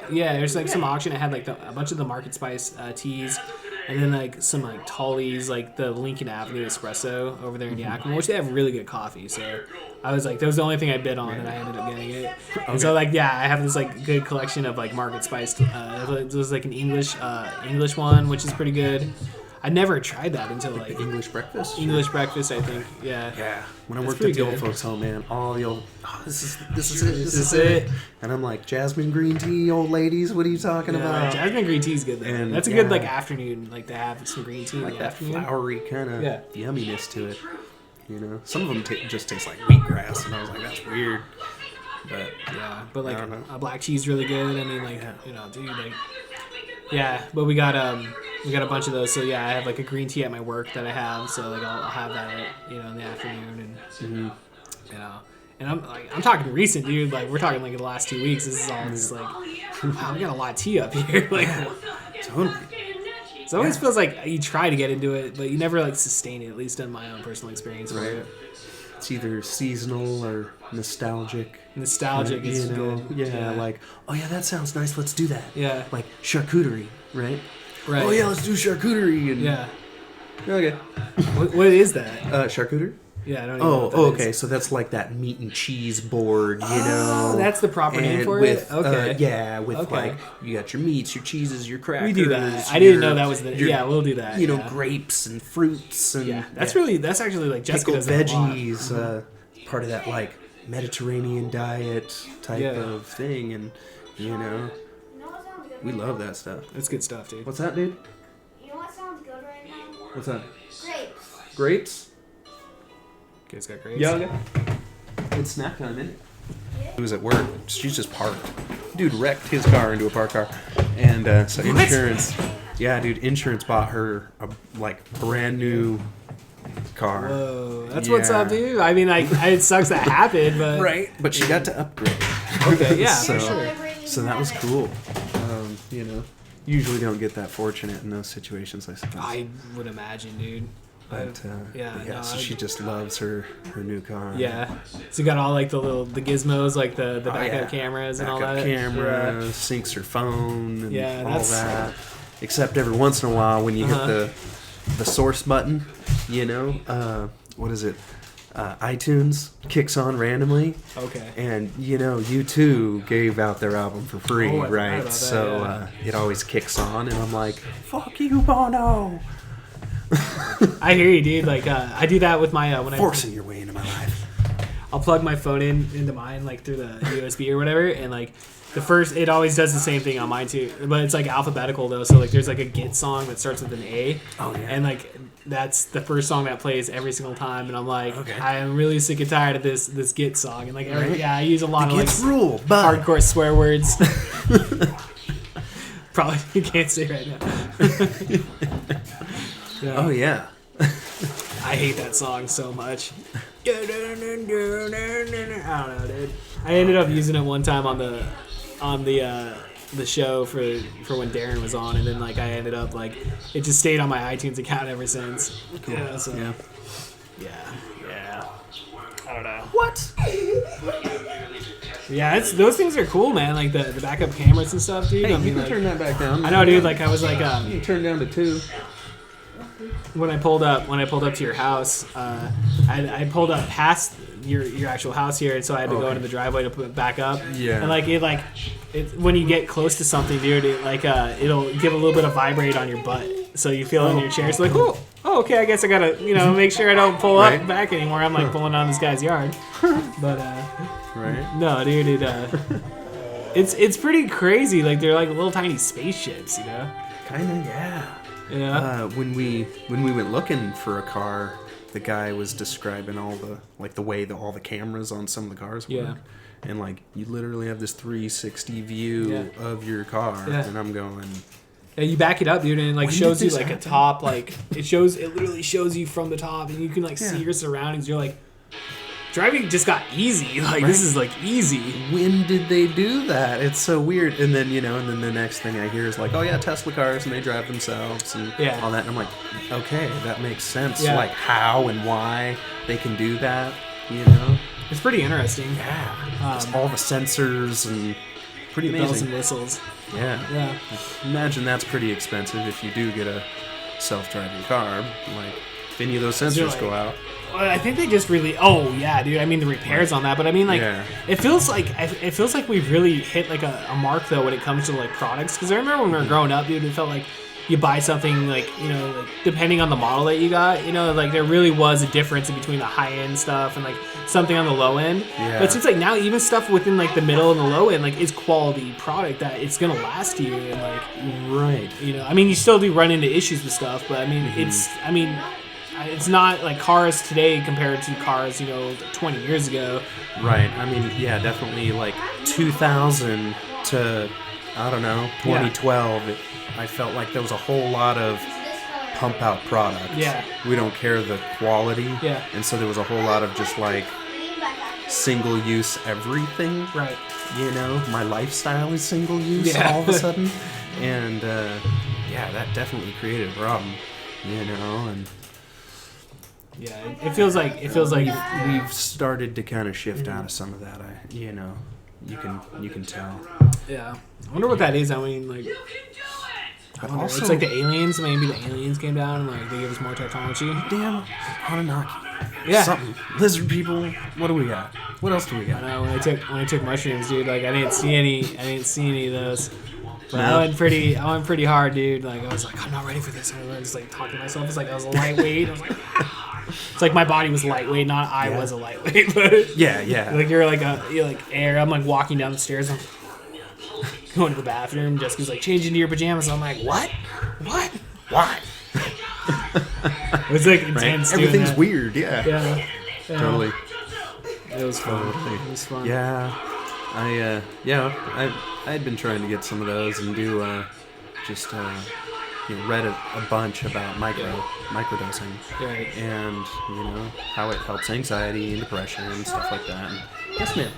S6: there's some auction. It had a bunch of the Market Spice teas, and then some Tully's, the Lincoln Avenue Espresso over there in Yakima, which they have really good coffee. So I was that was the only thing I bid on, and I ended up getting it. And so I have this good collection of Market Spice. It was an English one, which is pretty good. I never tried that until like
S5: English breakfast.
S6: English breakfast, I think. Yeah.
S5: Yeah. When I
S6: That's
S5: worked at the
S6: pretty
S5: old
S6: good.
S5: folks' home, man, all the old, this is
S6: This is it.
S5: And I'm like, jasmine green tea, old ladies. What are you talking
S6: Yeah,
S5: about?
S6: jasmine green tea is good though.
S5: And,
S6: That's a good
S5: yeah.
S6: like afternoon, like to have some green tea in
S5: Like
S6: the
S5: that
S6: afternoon.
S5: flowery kind of
S6: Yeah.
S5: yumminess to it. You know, some of them just taste like wheatgrass, and I was like, that's weird. But
S6: Yeah, but like
S5: I don't know.
S6: a black tea is really good. I mean, like you know, dude, like yeah. But we got a bunch of those. So yeah, I have like a green tea at my work that I have. So like I'll have that in the afternoon and you know. And I'm talking recent, dude. Like we're talking like in the last 2 weeks. This is all just like, wow, we got a lot of tea up here. Like,
S5: totally.
S6: it always feels like you try to get into it, but you never like sustain it. At least in my own personal experience. For
S5: Right.
S6: it.
S5: It's either seasonal or nostalgic.
S6: Nostalgic is
S5: you know,
S6: good.
S5: yeah, like, oh yeah, that sounds nice. Let's do that.
S6: Yeah.
S5: Like charcuterie, right?
S6: Right.
S5: Oh yeah, let's do charcuterie. And,
S6: Yeah.
S5: Okay.
S6: What is that?
S5: Charcuterie.
S6: Yeah, I don't even know what that
S5: okay.
S6: is.
S5: So that's like that meat and cheese board, you
S6: Oh,
S5: know.
S6: that's the proper name
S5: And
S6: for
S5: with,
S6: it? Okay.
S5: yeah, with
S6: Okay.
S5: like you got your meats, your cheeses, your crackers.
S6: We do that. I didn't know that was the.
S5: your,
S6: Yeah, we'll do that.
S5: You know,
S6: yeah.
S5: grapes and fruits and
S6: Yeah, that's actually like Jessica
S5: pickled
S6: does that a lot.
S5: veggies. Part of that like Mediterranean diet type
S6: Yeah.
S5: of thing, and you know, we love that stuff.
S6: That's good stuff, dude.
S5: What's that, dude?
S7: You know what sounds good right now?
S5: What's that?
S7: Grapes.
S5: Grapes?
S6: Kids got grapes.
S5: Yeah, okay. It's snack time, isn't it? He was at work. She's just parked. Dude wrecked his car into a parked car. And so
S6: What?
S5: insurance. Yeah, dude, insurance bought her a brand new car.
S6: Whoa, that's what's up,
S5: Yeah.
S6: dude. I mean, like, it sucks that happened, but
S5: Right, but she got to upgrade.
S6: Okay, yeah,
S5: so,
S6: for sure.
S5: So that was cool. You know, usually don't get that fortunate in those situations, I suppose.
S6: I would imagine, dude.
S5: But
S6: yeah, no,
S5: so
S6: I-
S5: she just loves her new car.
S6: Yeah. So you got all like the gizmos, like the
S5: Oh,
S6: backup
S5: yeah.
S6: cameras and all
S5: Backup
S6: that.
S5: camera, syncs her phone, and
S6: Yeah,
S5: all
S6: that's-
S5: that. Except every once in a while, when you hit the source button, you know, what is it? iTunes kicks on randomly,
S6: Yeah. Okay.
S5: and you know, U2 gave out their album for free,
S6: Oh, I forgot
S5: right?
S6: about that,
S5: So
S6: yeah.
S5: it always kicks on, and I'm like, "Fuck you, Bono!"
S6: I hear you, dude. Like, I do that with my when
S5: Forcing your way into my life.
S6: I'll plug my phone into mine like through the USB or whatever, and like it always does the same thing on mine too, but it's like alphabetical though. So like there's like a Git song that starts with an A,
S5: Oh, yeah.
S6: and like that's the first song that plays every single time, and I'm like,
S5: Okay.
S6: I am really sick and tired of this Git song, and like
S5: Right.
S6: yeah, I use a lot of like
S5: Gets rule, but
S6: hardcore swear words. Probably you can't say right now. Yeah.
S5: oh yeah.
S6: I hate that song so much. I don't know, dude. I ended up using it one time on the show for when Darren was on, and then like I ended up like it just stayed on my iTunes account ever since.
S5: Cool.
S6: Yeah, so,
S5: Yeah.
S6: yeah. I don't know.
S5: What?
S6: Yeah, those things are cool, man. Like the backup cameras and stuff, dude.
S5: Hey,
S6: I
S5: you
S6: mean,
S5: can
S6: like,
S5: turn that back down.
S6: I know, dude. Like I was like,
S5: You can turn down to 2.
S6: when I pulled up to your house, I pulled up past your actual house here, and so I had to go
S5: Okay.
S6: into the driveway to put it back up.
S5: Yeah.
S6: And like it when you get close to something, dude, it'll give a little bit of vibrate on your butt, so you feel it in your chair. It's like, oh, okay, I guess I gotta make sure I don't pull
S5: Right.
S6: up back anymore. I'm like pulling on this guy's yard, but
S5: Right.
S6: no, dude, it's pretty crazy. Like they're like little tiny spaceships, you know.
S5: Kinda, yeah.
S6: Yeah.
S5: When we went looking for a car, the guy was describing all the way all the cameras on some of the cars work.
S6: Yeah.
S5: And like you literally have this 360 view
S6: Yeah.
S5: of your car,
S6: Yeah.
S5: and I'm going,
S6: Yeah, you back it up, dude, and it like
S5: When
S6: shows
S5: did
S6: you
S5: this
S6: like a
S5: happen?
S6: top, like it literally shows you from the top, and you can like see
S5: Yeah.
S6: your surroundings. You're like, driving just got easy. Like
S5: Right.
S6: this is like easy.
S5: when did they do that? It's so weird. And then and then the next thing I hear is like, oh yeah, Tesla cars, and they drive themselves and
S6: Yeah.
S5: all that. And I'm like, okay, that makes sense.
S6: Yeah.
S5: Like how and why they can do that, you know?
S6: It's pretty interesting.
S5: Yeah. Just all the sensors and pretty
S6: Bells and
S5: amazing.
S6: whistles.
S5: Yeah.
S6: Yeah.
S5: Imagine that's pretty expensive if you do get a self-driving car. Like if any of those sensors
S6: like-
S5: go out.
S6: Well, I think they just really. Oh yeah, dude. I mean the repairs on that, but I mean like
S5: Yeah.
S6: it feels like we've really hit like a mark though when it comes to like products. Because I remember when we were growing up, dude, it felt like you buy something like, you know, like depending on the model that you got, you know, like there really was a difference in between the high end stuff and like something on the low end.
S5: Yeah.
S6: But it seems like now even stuff within like the middle and the low end like is quality product that it's gonna last you and like
S5: Right.
S6: you know, I mean you still do run into issues with stuff, but I mean it's not like cars today compared to cars, you know, 20 years ago.
S5: Right. I mean, yeah, definitely like 2000 to, I don't know, 2012, I felt like there was a whole lot of pump out product.
S6: Yeah.
S5: We don't care the quality.
S6: Yeah.
S5: And so there was a whole lot of just like single use everything.
S6: Right.
S5: You know, my lifestyle is single use all of a sudden. And yeah, that definitely created a problem, you know, and
S6: Yeah, it feels like
S5: we've started to kind of shift out of some of that. You know, you can tell.
S6: yeah. I wonder what that is. I mean, like, I wonder. It's like the aliens. Maybe the aliens came down and like they gave us more technology.
S5: Damn, Anunnaki.
S6: Yeah.
S5: Something. Lizard people. What do we got? What else do we got?
S6: I know when I took mushrooms, dude. Like I didn't see any of those. But
S5: No.
S6: I went pretty hard, dude. Like I was like, I'm not ready for this. I was just like talking to myself. It's like I was a lightweight. I was like, it's like my body was lightweight, not I was a lightweight. But
S5: Yeah.
S6: like you're like air. I'm like walking down the stairs. I'm going to the bathroom. Jessica's like change into your pajamas. I'm like, what? Why? It was like intense.
S5: Right.
S6: doing
S5: Everything's
S6: that.
S5: weird. Yeah.
S6: Yeah.
S5: Totally.
S6: It was fun.
S5: Totally.
S6: It was fun.
S5: Yeah. I had been trying to get some of those and do just read a bunch about microdosing.
S6: Right.
S5: And you know how it helps anxiety and depression and stuff like that. And, yes, ma'am.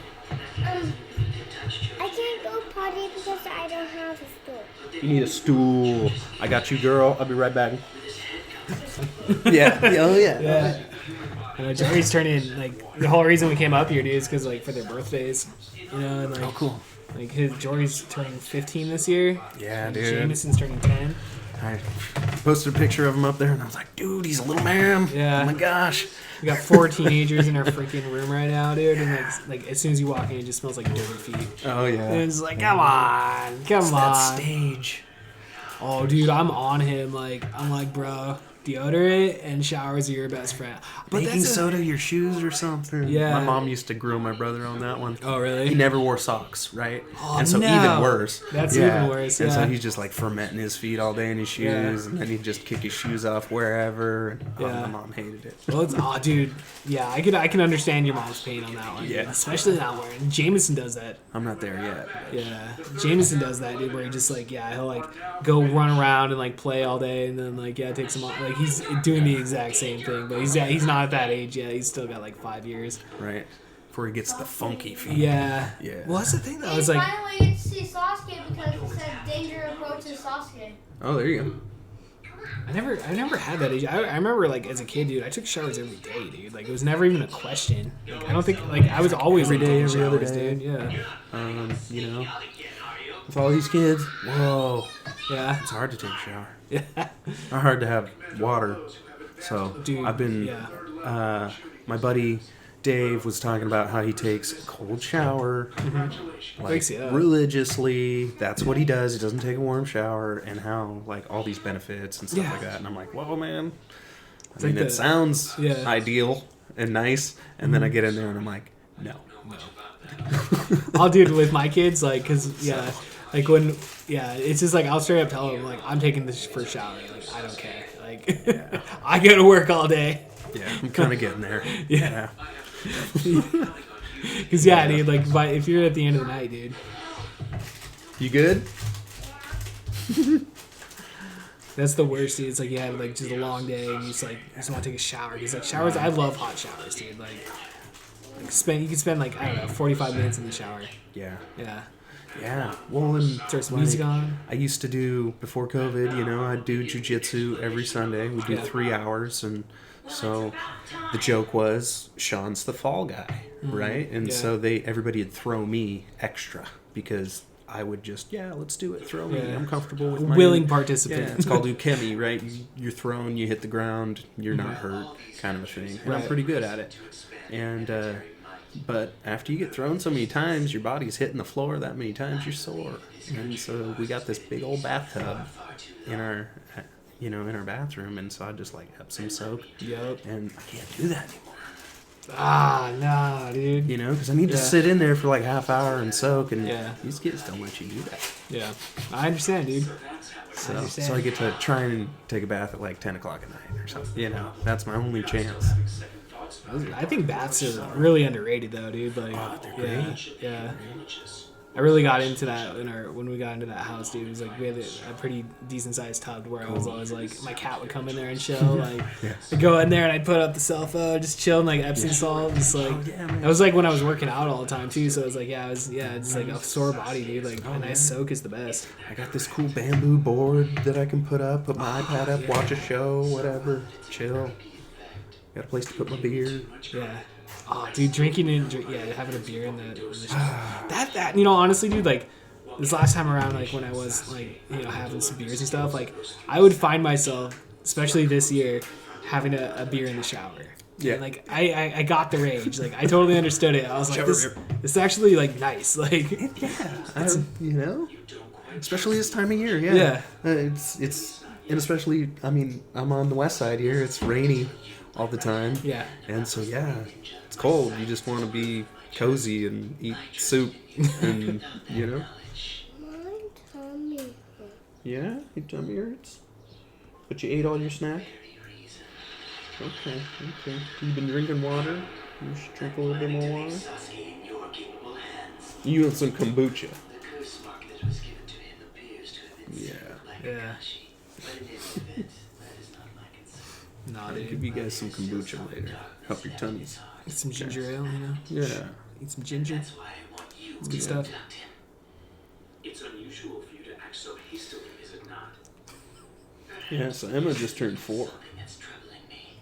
S7: I can't go potty because I don't have a stool.
S5: You need a stool. I got you, girl. I'll be right back. Yeah. Oh yeah.
S6: Yeah. You know, Jerry's turning like the whole reason we came up here, dude, is because like for their birthdays, you know, and like
S5: Oh, cool.
S6: like Jory's turning 15 this year.
S5: Yeah,
S6: and
S5: dude.
S6: Jameson's turning 10.
S5: I posted a picture of him up there, and I was like, dude, he's a little man.
S6: Yeah.
S5: Oh my gosh.
S6: We got 4 teenagers in our freaking room right now, dude, and like as soon as you walk in, it just smells like dirty feet.
S5: Oh yeah.
S6: And it's like, come on.
S5: That stage.
S6: Oh, dude, I'm on him. Like, I'm like, bro, deodorant and showers are your best friend. But
S5: Baking soda, your shoes or something.
S6: Yeah.
S5: My mom used to grill my brother on that one.
S6: Oh, really?
S5: He never wore socks, right?
S6: Oh,
S5: and so
S6: no.
S5: even worse.
S6: That's even worse,
S5: And so
S6: yeah.
S5: he's just like fermenting his feet all day in his shoes,
S6: Yeah.
S5: and then he'd just kick his shoes off wherever. And,
S6: Yeah.
S5: my mom hated it.
S6: Well, dude, yeah, I can understand your mom's pain on that one.
S5: Yeah.
S6: Dude. Especially that one. Jameson does that.
S5: I'm not there yet.
S6: Yeah, Jameson does that, dude. Where he just like, yeah, he'll like go run around and like play all day, and then like take some like he's doing the exact same thing, but he's not at that age yet. He's still got like 5 years.
S5: Right. Before he gets the funky feet.
S6: Yeah.
S5: Yeah.
S6: Well, that's the thing though.
S7: And
S6: It's like,
S7: finally we get to see Sasuke because it said danger approaches Sasuke.
S5: Oh, there you go.
S6: I never had that age. I remember like as a kid, dude, I took showers every day, dude. Like it was never even a question. Like, I don't think like I was always
S5: Every
S6: like,
S5: day,
S6: taking
S5: every other
S6: showers,
S5: day.
S6: dude. Yeah.
S5: You know, with all these kids, whoa,
S6: Yeah.
S5: it's hard to take a shower.
S6: Yeah.
S5: It's hard to have water. So
S6: Dude,
S5: I've been.
S6: yeah.
S5: My buddy Dave was talking about how he takes a cold shower, like
S6: Wakes you up.
S5: religiously. That's what he does. He doesn't take a warm shower, and how like all these benefits and stuff
S6: Yeah.
S5: like that. And I'm like, whoa, man. I
S6: like
S5: mean, it
S6: the-
S5: sounds
S6: yeah.
S5: ideal and nice, and then I get in there and I'm like, no.
S6: I'll do it with my kids, like, cause yeah, like when it's just like I'll straight up tell them like I'm taking this first shower, like I don't care, like I go to work all day,
S5: Yeah, I'm kind of getting there.
S6: Yeah. cause yeah, dude, like if you're at the end of the night, dude,
S5: You good?
S6: that's the worst, dude. It's like you have like just a long day and you just want to take a shower, cause like showers, I love hot showers, dude, like you can spend like I don't know 45 minutes in the shower,
S5: Yeah.
S6: yeah,
S5: Yeah. Well, and
S6: throw some music on.
S5: I used to do before COVID. You know, I'd do jujitsu every Sunday. We'd do
S6: Yeah.
S5: 3 hours, and so the joke was Sean's the fall guy, right? And
S6: Yeah.
S5: so everybody would throw me extra because I would just let's do it. Throw me.
S6: Yeah.
S5: I'm comfortable with my
S6: Willing participant.
S5: Yeah, it's called ukemi, right? You're thrown, you hit the ground, you're not hurt, kind of a thing. And I'm
S6: Right.
S5: pretty good at it. And but after you get thrown so many times, your body's hitting the floor that many times, you're sore. And so we got this big old bathtub in our, in our bathroom, and so I just like Epsom soak.
S6: Yep.
S5: And I can't do that anymore.
S6: Ah, nah, dude.
S5: Because I need to sit in there for like half hour and soak, and
S6: Yeah.
S5: these kids don't let you do that.
S6: Yeah. I understand, dude.
S5: So I get to try and take a bath at like 10 o'clock at night or something. That's my only chance.
S6: I think baths are really underrated, though, dude. Like,
S5: they're
S6: yeah,
S5: great.
S6: yeah. I really got into that when we got into that house, dude. It was like we had a pretty decent sized tub where I was always like, my cat would come in there and chill. Like, I'd go in there and I'd put up the cell phone, just chill, and like Epsom salt. Just like it was like when I was working out all the time too. So it was like, it's like a sore body, dude. Like a nice soak is the best.
S5: I got this cool bamboo board that I can put my iPad up, watch a show, whatever, chill. Got a place to put my beer.
S6: Yeah. Oh, dude, having a beer in the that honestly, dude, like this last time around, like when I was like having some beers and stuff, like I would find myself, especially this year, having a beer in the shower.
S5: Yeah.
S6: And, like I got the rage. Like I totally understood it. I was like, this is actually like nice. Like
S5: especially this time of year. Yeah.
S6: Yeah.
S5: It's and especially I'm on the west side here. It's rainy all the time.
S6: Yeah.
S5: And so it's cold. You just want to be cozy and eat soup and
S7: My tummy hurts.
S5: Yeah, your tummy hurts. But you ate all your snack? Okay. You've been drinking water? You should drink a little bit more water. You and some kombucha.
S6: Yeah. Nah,
S5: I'll
S6: dude.
S5: give you guys some kombucha later. Help your tummies.
S6: Get some ginger ale,
S5: Yeah.
S6: Eat some ginger. It's good stuff.
S2: It's unusual for you to act so hastily, is it not?
S5: Yeah, so Emma just turned 4.
S2: It's troubling me.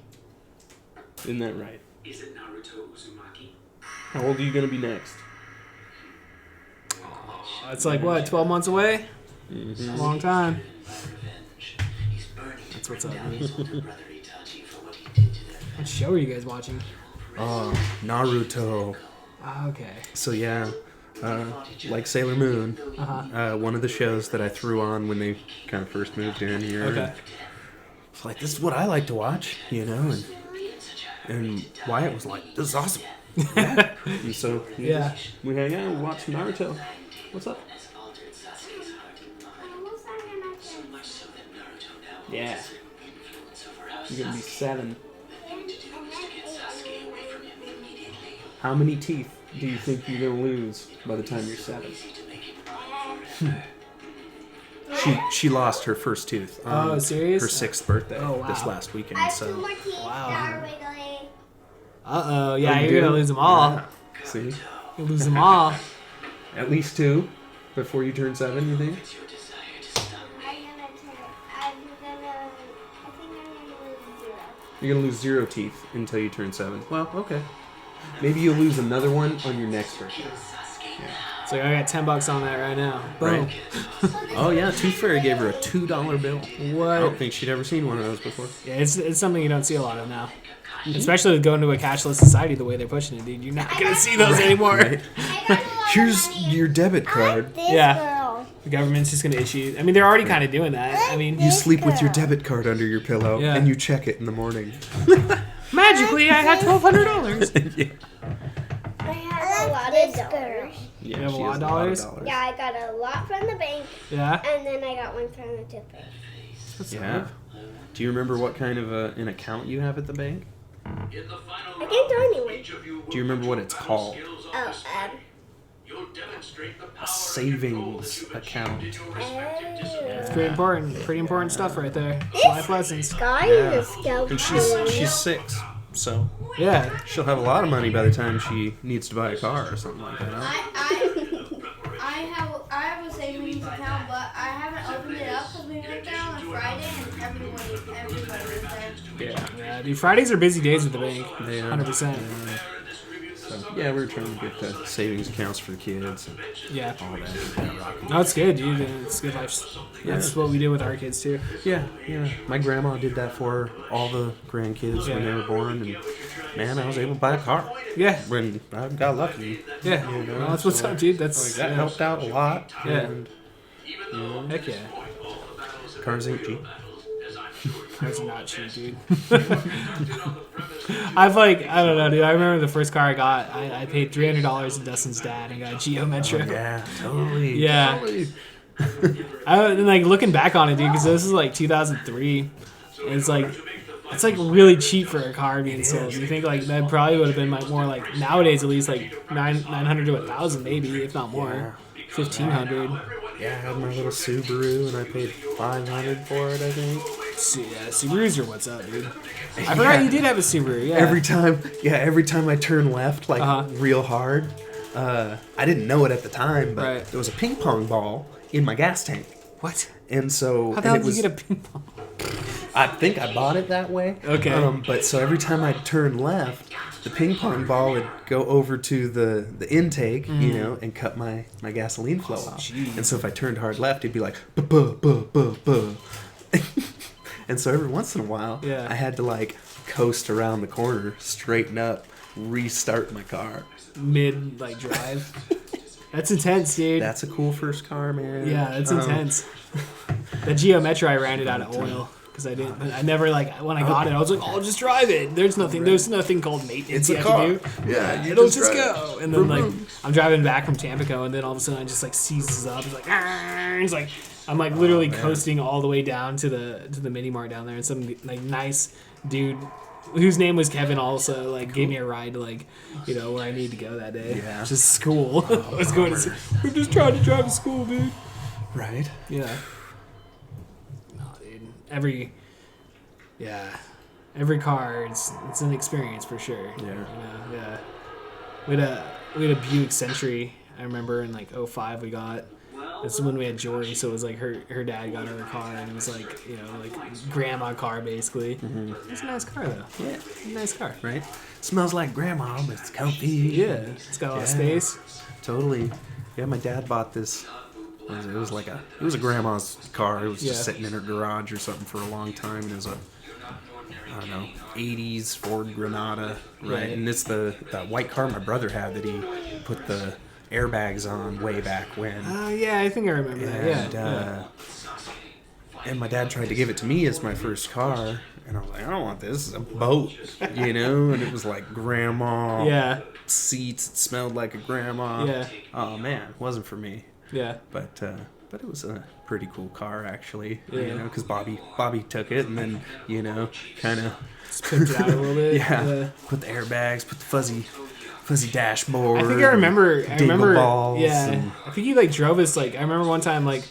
S5: Isn't that right?
S2: Is it Naruto Uzumaki?
S5: How old are you going to be next?
S6: It's like, what, 12 months away?
S5: Mm-hmm.
S6: A long time.
S2: He's burning.
S6: That's what's up, dude.
S2: His older brother Itachi for what he did to them.
S6: What show are you guys watching?
S5: Naruto.
S6: Okay.
S5: So like Sailor Moon, one of the shows that I threw on when they kind of first moved in here.
S6: Okay.
S5: It's like, this is what I like to watch, and Wyatt was like, this is awesome. And so we hang out, we watch Naruto. What's up? Yeah. You're gonna be 7. How many teeth do you think you're gonna lose by the time you're 7? She lost her first tooth on
S6: serious?
S5: her 6th birthday
S6: wow.
S5: this last weekend.
S7: I have
S5: So
S7: 2 more teeth that are wiggly.
S6: Uh-oh. Yeah,
S5: you
S6: you're
S5: do?
S6: gonna lose them all.
S5: Yeah. See,
S6: You lose them all.
S5: at least 2 before you turn 7. You think?
S7: I'm gonna I think I'm gonna lose 0.
S5: You're gonna lose 0 teeth until you turn 7. Well, okay. Maybe you'll lose another one on your next birthday.
S6: So I got $10 on that right now. Boom.
S5: Right. Oh yeah, Tooth Fairy gave her a $2 bill.
S6: What?
S5: I don't think she'd ever seen one of those before.
S6: Yeah, it's something you don't see a lot of now. Especially with going to a cashless society the way they're pushing it, dude. You're not gonna see those anymore.
S5: Right?
S7: I got a lot
S5: Here's
S7: of money.
S5: your debit card.
S7: This
S6: Yeah.
S7: girl.
S6: The government's just gonna issue. I mean, they're already kind of doing that. I mean,
S5: You sleep with your debit card under your pillow,
S6: Yeah.
S5: and you check it in the morning.
S6: magically, I had $1,200.
S5: Yeah.
S7: I have a lot of dollars.
S5: You
S6: have a lot of dollars?
S7: Yeah, I got a lot from the bank,
S6: Yeah.
S7: and then I got one from the toothpaste.
S5: Yeah. Do you remember what kind of an account you have at the bank?
S7: I can't tell anyone.
S5: Do you remember what it's called?
S7: Oh,
S5: A savings account.
S6: It's pretty important. Pretty important stuff right there. Life lessons.
S7: Guy
S5: Yeah.
S7: is a skeleton.
S5: And she's 6, so
S6: Yeah.
S5: she'll have a lot of money by the time she needs to buy a car or something like that.
S7: I have a savings account, but I haven't opened it up because we went there on a Friday and everybody was there.
S6: Yeah, dude, Fridays are busy days at the bank.
S5: They are.
S6: 100%.
S5: So, yeah, we were trying to get the savings accounts for the kids and
S6: Yeah.
S5: all that.
S6: No, it's good, dude. It's good life. That's what we did with our kids, too.
S5: Yeah. My grandma did that for all the grandkids when they were born, and man, I was able to buy a car
S6: Yeah.
S5: when I got lucky.
S6: Yeah. Well, that's what's up, dude. That's
S5: That helped out a lot.
S6: Yeah.
S5: And,
S6: Heck yeah.
S5: Cars ain't cheap.
S6: Cars are not cheap, dude. I don't know, dude. I remember the first car I got. I paid $300 to Dustin's dad and got a Geo Metro.
S5: Yeah, totally.
S6: Yeah.
S5: Totally.
S6: And like looking back on it, dude, because this is like 2003, and it's like really cheap for a car being sold. You think like that probably would have been like more like nowadays at least like 900 to 1,000 maybe, if not more, 1,500.
S5: Yeah, I had my little Subaru, and I paid $500 for it, I think.
S6: Yeah, Subarus are what's up, dude. I forgot you did have a Subaru. Yeah.
S5: Every time I turn left, like real hard, I didn't know it at the time, but there was a ping pong ball in my gas tank.
S6: What?
S5: And so
S6: how the hell did you get a ping pong?
S5: I think I bought it that way.
S6: Okay.
S5: But so every time I turn left, the ping pong ball would go over to the intake, you know, and cut my gasoline flow off.
S6: Geez.
S5: And so if I turned hard left, it'd be like, buh. And so every once in a while, I had to like coast around the corner, straighten up, restart my car.
S6: Mid like drive. That's intense, dude.
S5: That's a cool first car, man.
S6: Yeah, that's intense. The Geo Metro, I ran it out of oil. Because I never like when I got it, I was like, "Oh, just drive it." There's nothing called maintenance
S5: It's
S6: you
S5: a
S6: have
S5: car.
S6: to do.
S5: Yeah, you
S6: it'll
S5: just
S6: just
S5: drive
S6: go. And then like I'm driving back from Tampico, and then all of a sudden I just like seizes up. It's like, "Arr!" It's like I'm like literally coasting all the way down to the mini mart down there, and some like nice dude whose name was Kevin also like gave me a ride to like where I need to go that day.
S5: Yeah.
S6: Which is school. I was going to. We're just trying to drive to school, dude.
S5: Right.
S6: Yeah. No, dude. Every car, it's an experience for sure.
S5: Yeah.
S6: We had a Buick Century. I remember in like 2005 we got. This is when we had Jory, so it was like her dad got her a car, and it was like like grandma car basically. Mm-hmm. It's a nice car though. Yeah, it's a nice car.
S5: Right. Smells like grandma, but it's comfy.
S6: Yeah, it's got a lot of space.
S5: Totally. Yeah, my dad bought this. It was a grandma's car. It was just sitting in her garage or something for a long time, and it was I don't know, 80s Ford Granada, right? And it's that white car my brother had that he put the airbags on way back when.
S6: Yeah, I think I remember that. Yeah.
S5: And my dad tried to give it to me as my first car, and I was like, I don't want this. It's a boat, And it was like grandma.
S6: Yeah.
S5: Seats. It smelled like a grandma.
S6: Yeah.
S5: Oh man, it wasn't for me.
S6: Yeah.
S5: But it was a pretty cool car actually.
S6: Yeah.
S5: Because Bobby took it and then kind of
S6: pimped it out a little bit.
S5: Yeah. Put the airbags, put the fuzzy dashboard.
S6: I think I remember.
S5: Balls
S6: yeah. I think you like drove us like I remember one time like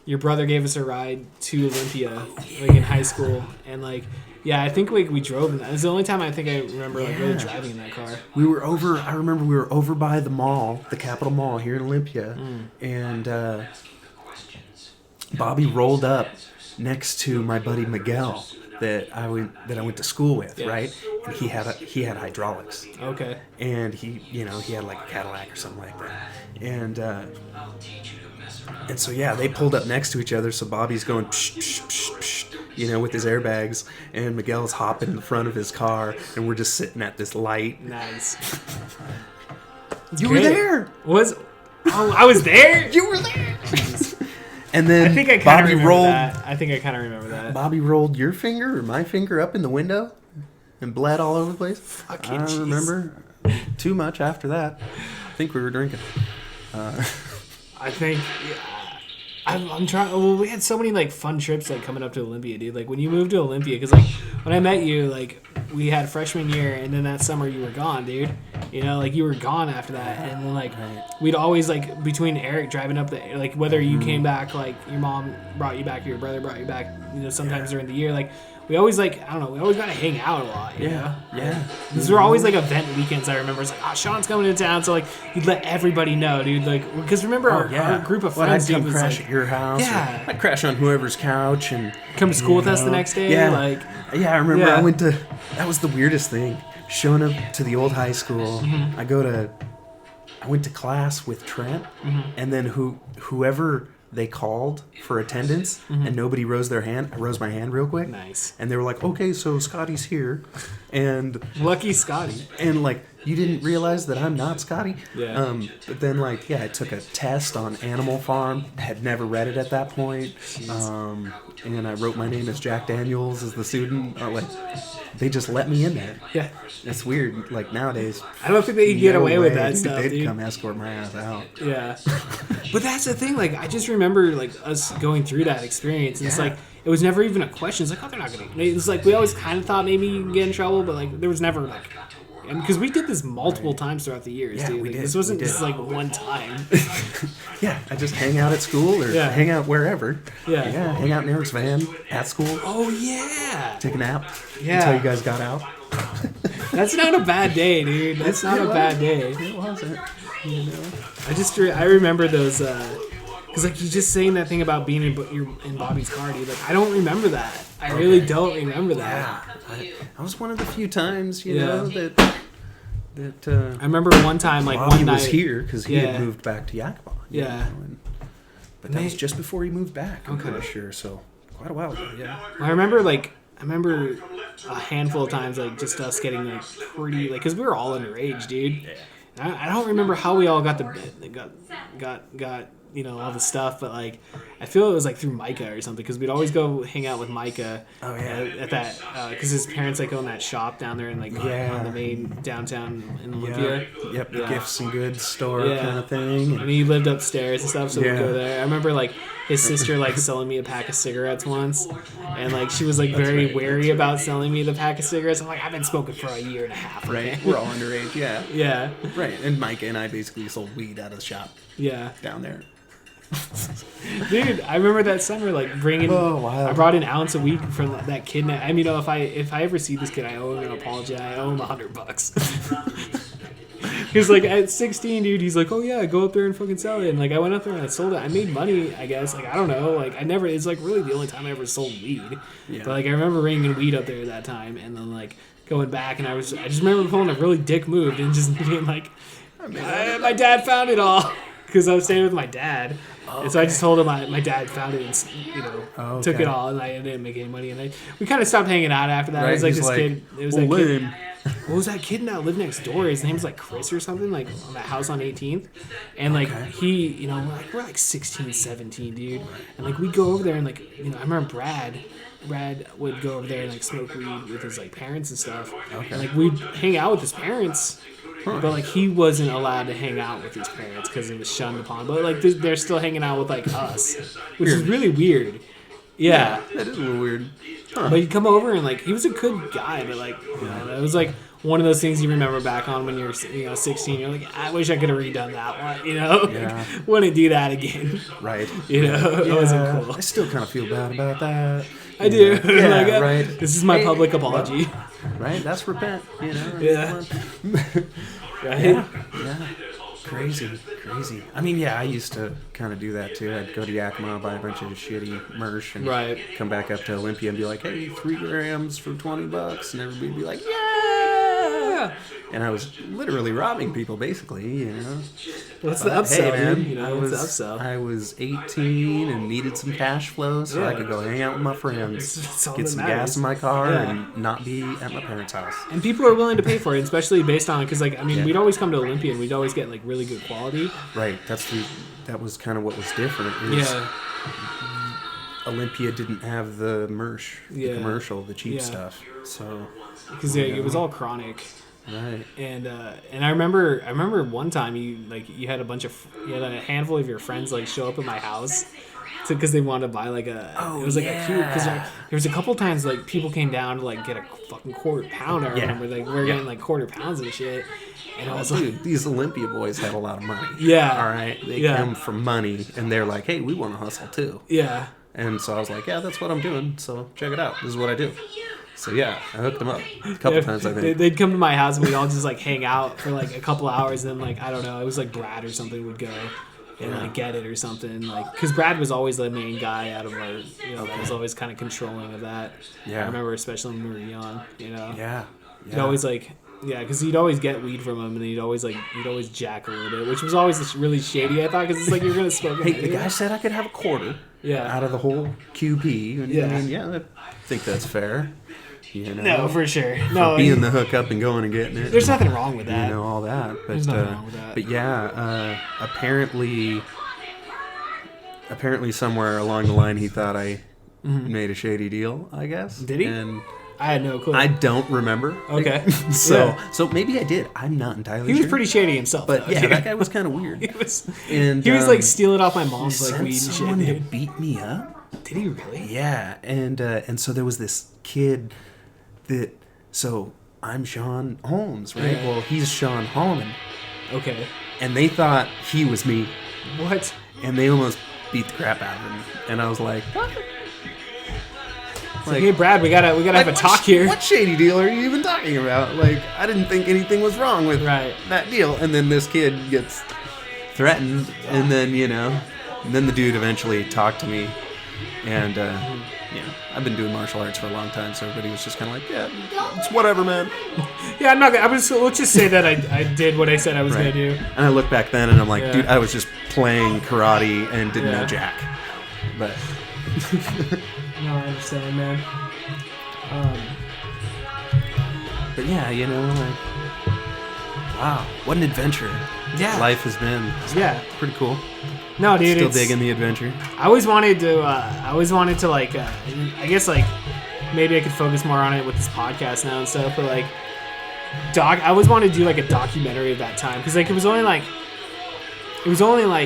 S6: your brother gave us a ride to Olympia like in high school and like. Yeah, I think we drove in that. It's the only time I think I remember like really driving in that car.
S5: I remember we were over by the mall, the Capitol Mall here in Olympia, and Bobby rolled up next to my buddy Miguel that I went to school with, right? And he had hydraulics.
S6: Okay.
S5: And he had like a Cadillac or something like that. And so they pulled up next to each other. So Bobby's going psh, psh, psh, psh, with his airbags, and Miguel's hopping in the front of his car, and we're just sitting at this light.
S6: Nice.
S5: You were there.
S6: I was there.
S5: You were there. And then
S6: I think I kind of remember that. I think I kind of remember that.
S5: Bobby rolled your finger or my finger up in the window and bled all over the place. I don't remember too much after that. I think we were drinking.
S6: I think I'm trying. Well, we had so many like fun trips like coming up to Olympia, dude. Like when you moved to Olympia, because like when I met you, like we had freshman year, and then that summer you were gone, dude. Like you were gone after that, and then like we'd always like between Eric driving up the like whether you came back like your mom brought you back or your brother brought you back, sometimes during the year like. We always we always got to hang out a lot, you know?
S5: Yeah.
S6: These were always like event weekends, I remember. It's like, Sean's coming to town, so like he'd let everybody know, dude. Like, because remember our group of friends,
S5: I'd come
S6: dude,
S5: crash
S6: like,
S5: at your house.
S6: Yeah.
S5: I'd crash on whoever's couch and
S6: come to school with us the next day.
S5: Yeah.
S6: Like,
S5: I remember that was the weirdest thing. Showing up to the old high school, I went to class with Trent, and then whoever they called for attendance and nobody rose their hand. I rose my hand real quick.
S6: Nice.
S5: And they were like, okay, so Scotty's here. And
S6: lucky Scotty.
S5: And like, you didn't realize that I'm not Scotty?
S6: Yeah.
S5: But then, like, I took a test on Animal Farm. Had never read it at that point. And I wrote my name as Jack Daniels as the student. Like, they just let me in there.
S6: Yeah.
S5: It's weird. Like, nowadays,
S6: I don't think they could get
S5: no
S6: away with
S5: way
S6: that stuff,
S5: They'd
S6: dude.
S5: come escort my ass out.
S6: Yeah. But that's the thing. Like, I just remember, like, us going through that experience. And it's
S5: Yeah.
S6: like, it was never even a question. It's like, oh, they're not going to. It's like, we always kind of thought maybe you can get in trouble, but, like, there was never, like. And because we did this multiple times throughout the years,
S5: Yeah,
S6: dude.
S5: we
S6: Like,
S5: did.
S6: this wasn't
S5: We did.
S6: just, like, one time.
S5: Yeah, I just hang out at school or
S6: Yeah.
S5: hang out wherever.
S6: Yeah.
S5: Yeah, hang out in Eric's van at school.
S6: Oh, yeah.
S5: Take a nap
S6: Yeah.
S5: until you guys got out.
S6: That's not a bad day, dude. That's not a bad day.
S5: It wasn't. You know?
S6: I remember those, because, like, you just saying that thing about being in Bobby's car, dude. Like, I don't remember that. I really don't remember that.
S5: Yeah, I was one of the few times, you
S6: Yeah.
S5: know, that
S6: I remember one time, like,
S5: Bobby
S6: one night.
S5: was here because he
S6: Yeah.
S5: had moved back to Yakima. you
S6: Yeah.
S5: know, but that was just before he moved back, I'm
S6: Okay.
S5: pretty sure. So quite a while ago, yeah.
S6: I remember a handful of times, like, just us getting, like, pretty, like, because we were all underage, dude. And I don't remember how we all got you know, all the stuff, but, like, I feel it was, like, through Micah or something, because we'd always go hang out with Micah at that, because his parents, like, own that shop down there in, like, on the main downtown in Olympia.
S5: Yep, the
S6: Yeah.
S5: gifts and goods store
S6: Yeah.
S5: kind of thing.
S6: And he lived upstairs and stuff, so
S5: Yeah.
S6: we'd go there. I remember, like, his sister, like, selling me a pack of cigarettes once, and, like, she was, like, very wary about selling me the pack of cigarettes. I'm like, I've been smoking for a year and a half.
S5: Right,
S6: Okay?
S5: we're all underage, yeah.
S6: Yeah.
S5: Right, and Micah and I basically sold weed out of the shop
S6: Yeah.
S5: down there.
S6: Dude, I remember that summer, like, bringing.
S5: Oh, wow.
S6: I brought an ounce a week from that kid. I mean, you know, if I ever see this kid, I owe him an apology. I owe him $100. Because, like, at 16, dude, he's like, oh yeah, go up there and fucking sell it. And, like, I went up there and I sold it. I made money, I guess. Like, I don't know. Like, it's like really the only time I ever sold weed.
S5: Yeah.
S6: But, like, I remember bringing weed up there that time, and then, like, going back, and I just remember pulling a really dick move and just being like, my dad found it all. Because I was staying with my dad. And so I just told him my dad found it and, you know, took it all, and I didn't make any money. And we kind of stopped hanging out after that.
S5: Right,
S6: It was like
S5: he's
S6: this
S5: like,
S6: kid. It was
S5: well,
S6: that kid.
S5: lame.
S6: What was that kid that lived next door? His name was like Chris or something, like on that house on 18th. And like he, you know, we're like 16, 17, dude. And like we'd go over there and like, you know, I remember Brad would go over there and like smoke weed with his like parents and stuff. Okay. And like we'd hang out with his parents. But like he wasn't allowed to hang out with his parents because it was shunned upon. But like they're still hanging out with like us, which is really weird. Yeah.
S5: That is a little weird.
S6: But he'd come over and like he was a good guy, but like you know, it was like one of those things you remember back on when you're 16. You're like, I wish I could have redone that one. You know,
S5: Yeah.
S6: Wouldn't do that again.
S5: Right.
S6: You know, it wasn't cool.
S5: I still kind of feel bad about that.
S6: I do.
S5: Yeah,
S6: Like,
S5: right.
S6: This is my public apology.
S5: Right? That's repent, you know?
S6: Yeah. Right.
S5: Yeah. Crazy. I mean, yeah, I used to kind of do that too. I'd go to Yakima, buy a bunch of shitty merch, and
S6: Right.
S5: come back up to Olympia and be like, hey, 3 grams for $20. And everybody would be like, yeah! And I was literally robbing people, basically, you know?
S6: What's the
S5: But,
S6: upsell,
S5: hey, man,
S6: dude? You know, what's the upsell?
S5: I was 18 and needed some cash flow so I could go hang out with my friends,
S6: That's all
S5: get
S6: that
S5: some
S6: matters.
S5: gas in my car,
S6: Yeah.
S5: and not be at my parents' house.
S6: And people are willing to pay for it, especially based on, because, like, I mean, we'd always come to Olympia and we'd always get, like, really good quality.
S5: Right. That was kind of what was different. Is
S6: Yeah.
S5: Olympia didn't have the merch,
S6: Yeah.
S5: the commercial, the cheap
S6: Yeah.
S5: stuff. So,
S6: Because it was all chronic.
S5: right.
S6: And I remember one time you had a handful of your friends like show up at my house because they wanted to buy like a it was like a cute because there was a couple times like people came down to like get a fucking quarter pound. I remember like we were getting like quarter pounds and shit. And I was like,
S5: Dude, these Olympia boys had a lot of money.
S6: Yeah.
S5: All right. They
S6: Yeah.
S5: come from money, and they're like, hey, we want to hustle too.
S6: yeah.
S5: And so I was like, yeah, that's what I'm doing. So check it out. This is what I do. So yeah, I hooked them up a couple times, I think.
S6: They'd come to my house and we'd all just like hang out for like a couple hours. And then like I don't know, it was like Brad or something would go and like get it or something. Like because Brad was always the main guy out of our, you know, that was always kind of controlling of that.
S5: Yeah.
S6: I remember especially when we were young, you know.
S5: Yeah.
S6: He'd always like. Yeah, because he'd always get weed from him, and he'd always jack a little bit, which was always really shady. I thought because it's like you're gonna smoke.
S5: Hey, the guy said I could have a quarter.
S6: Yeah.
S5: Out of the whole QP. And,
S6: Yeah.
S5: I mean, yeah, I think that's fair. You know?
S6: No, for sure.
S5: For
S6: No,
S5: being the hookup and going and getting it.
S6: there's nothing wrong with that.
S5: You know, all that. But,
S6: There's nothing wrong with that.
S5: But yeah, apparently somewhere along the line he thought I made a shady deal, I guess.
S6: Did he?
S5: And
S6: I had no clue.
S5: I don't remember.
S6: Okay.
S5: So maybe I did. I'm not entirely sure.
S6: He was pretty shady himself.
S5: But
S6: though,
S5: yeah,
S6: dude.
S5: that guy was kind of weird.
S6: He was
S5: And
S6: like stealing off my mom's like
S5: sent
S6: weed and shit,
S5: someone to
S6: dude.
S5: beat me up.
S6: Did he really?
S5: Yeah, and so there was this kid that. So I'm Shawn Holmes, right?
S6: Yeah.
S5: Well, he's Shawn Holman,
S6: Okay.
S5: and they thought he was me,
S6: What?
S5: and they almost beat the crap out of him. And I was like, what?
S6: Like, hey, Brad, we gotta have a talk here.
S5: What shady deal are you even talking about? Like, I didn't think anything was wrong with that deal. And then this kid gets threatened, and then then the dude eventually talked to me, and I've been doing martial arts for a long time, so everybody was just kind of like, yeah, it's whatever, man.
S6: Yeah, I'm not gonna. Let's just say that I did what I said I was gonna do.
S5: And I look back then, and I'm like,
S6: Yeah.
S5: dude, I was just playing karate and didn't know jack. But
S6: No, I understand, man.
S5: But yeah, like, wow, what an adventure.
S6: Yeah.
S5: Life has been.
S6: Yeah.
S5: Pretty cool.
S6: No, dude.
S5: Still
S6: it's,
S5: digging the adventure.
S6: I always wanted to like. I guess like maybe I could focus more on it with this podcast now and stuff. But like, I always wanted to do like a documentary of that time because like it was only like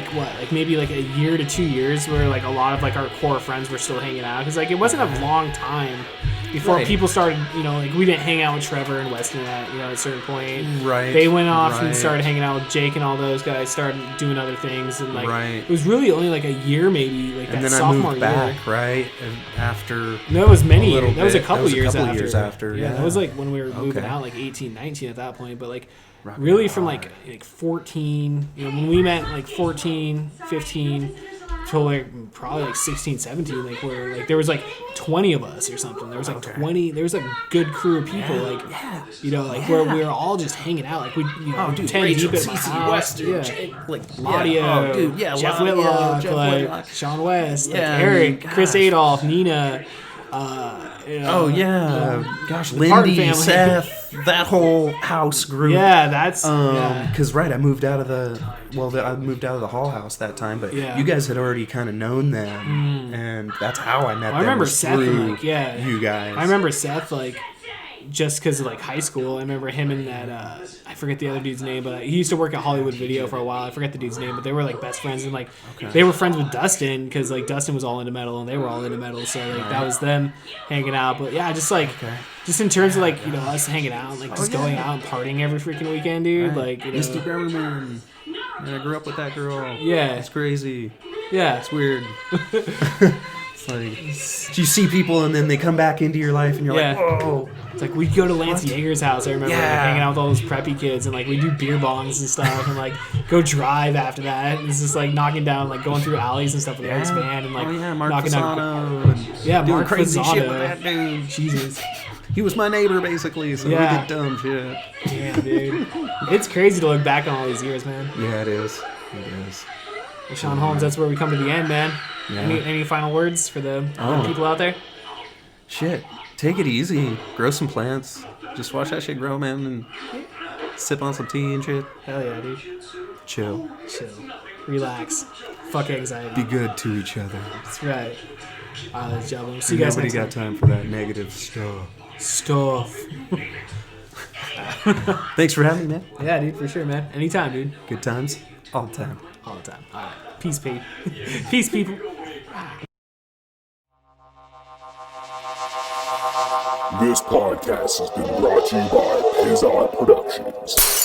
S6: what, like maybe like a year to 2 years where like a lot of like our core friends were still hanging out because like it wasn't a long time before people started, like we didn't hang out with Trevor and Weston at a certain point.
S5: Right.
S6: They went off and started hanging out with Jake and all those guys, started doing other things, and like it was really only like a year maybe, like
S5: and
S6: that
S5: then
S6: sophomore
S5: I moved back, right? And after
S6: no, it was many years.
S5: bit.
S6: That was a couple years
S5: after.
S6: Yeah, that was like when we were moving out, like 18, 19 at that point, but like really from like 14, when we met like 14, 15 till like probably like 16, 17, like where like there was like 20 of us or something. There was like 20. There was a good crew of people, where we were all just hanging out, like we, 10
S5: Rachel,
S6: deep at my
S5: CeCe
S6: house.
S5: Western, Jake, like
S6: Claudio, Jeff Whitlock, like Sean West, like Eric, Chris Adolph, Nina.
S5: Gosh,
S6: Parton
S5: Lindy,
S6: family.
S5: Seth, that whole house group.
S6: Yeah, that's
S5: because I moved out of the Hall House that time, but you guys had already kind of known them, and that's how I met them.
S6: I remember
S5: was
S6: Seth,
S5: through
S6: like,
S5: you guys.
S6: I remember Seth, like, just because of like high school. I remember him and that I forget the other dude's name, but he used to work at Hollywood Video for a while. I forget the dude's name, but they were like best friends, and like they were friends with Dustin because like Dustin was all into metal and they were all into metal, so like that was them hanging out. But yeah, just like just in terms of like us hanging out, like just going out and partying every freaking weekend, dude. Like
S5: Misty Browerman. And I grew up with that girl.
S6: Yeah,
S5: it's crazy.
S6: Yeah,
S5: it's weird. It's like you see people and then they come back into your life and you're like, whoa.
S6: It's like we'd go to Lance Yeager's house. I remember like, hanging out with all those preppy kids, and like we do beer bongs and stuff, and like go drive after that. And it's just like knocking down, like going through alleys and stuff with Eric's band, and like
S5: Mark
S6: knocking
S5: Fasano
S6: down.
S5: doing
S6: Mark
S5: crazy
S6: Fasano.
S5: shit with that dude.
S6: Jesus.
S5: He was my neighbor basically, so we did dumb shit.
S6: Yeah, dude. It's crazy to look back on all these years, man.
S5: Yeah, it is. It is.
S6: Well, Shawn Holmes, that's where we come to the end, man.
S5: Yeah.
S6: Any final words for the people out there?
S5: Shit. Take it easy. Grow some plants. Just watch that shit grow, man, and sip on some tea and shit.
S6: Hell yeah, dude.
S5: Chill.
S6: Relax. Fuck anxiety.
S5: Be good to each other.
S6: That's right. All right, gentlemen. See you guys
S5: next time. Nobody got time for that negative stuff. Thanks for having me, man.
S6: Yeah, dude, for sure, man. Anytime, dude.
S5: Good times. All the time.
S6: All the time. All right. Peace, Pete. Peace, people.
S1: This podcast has been brought to you by Pizza Productions.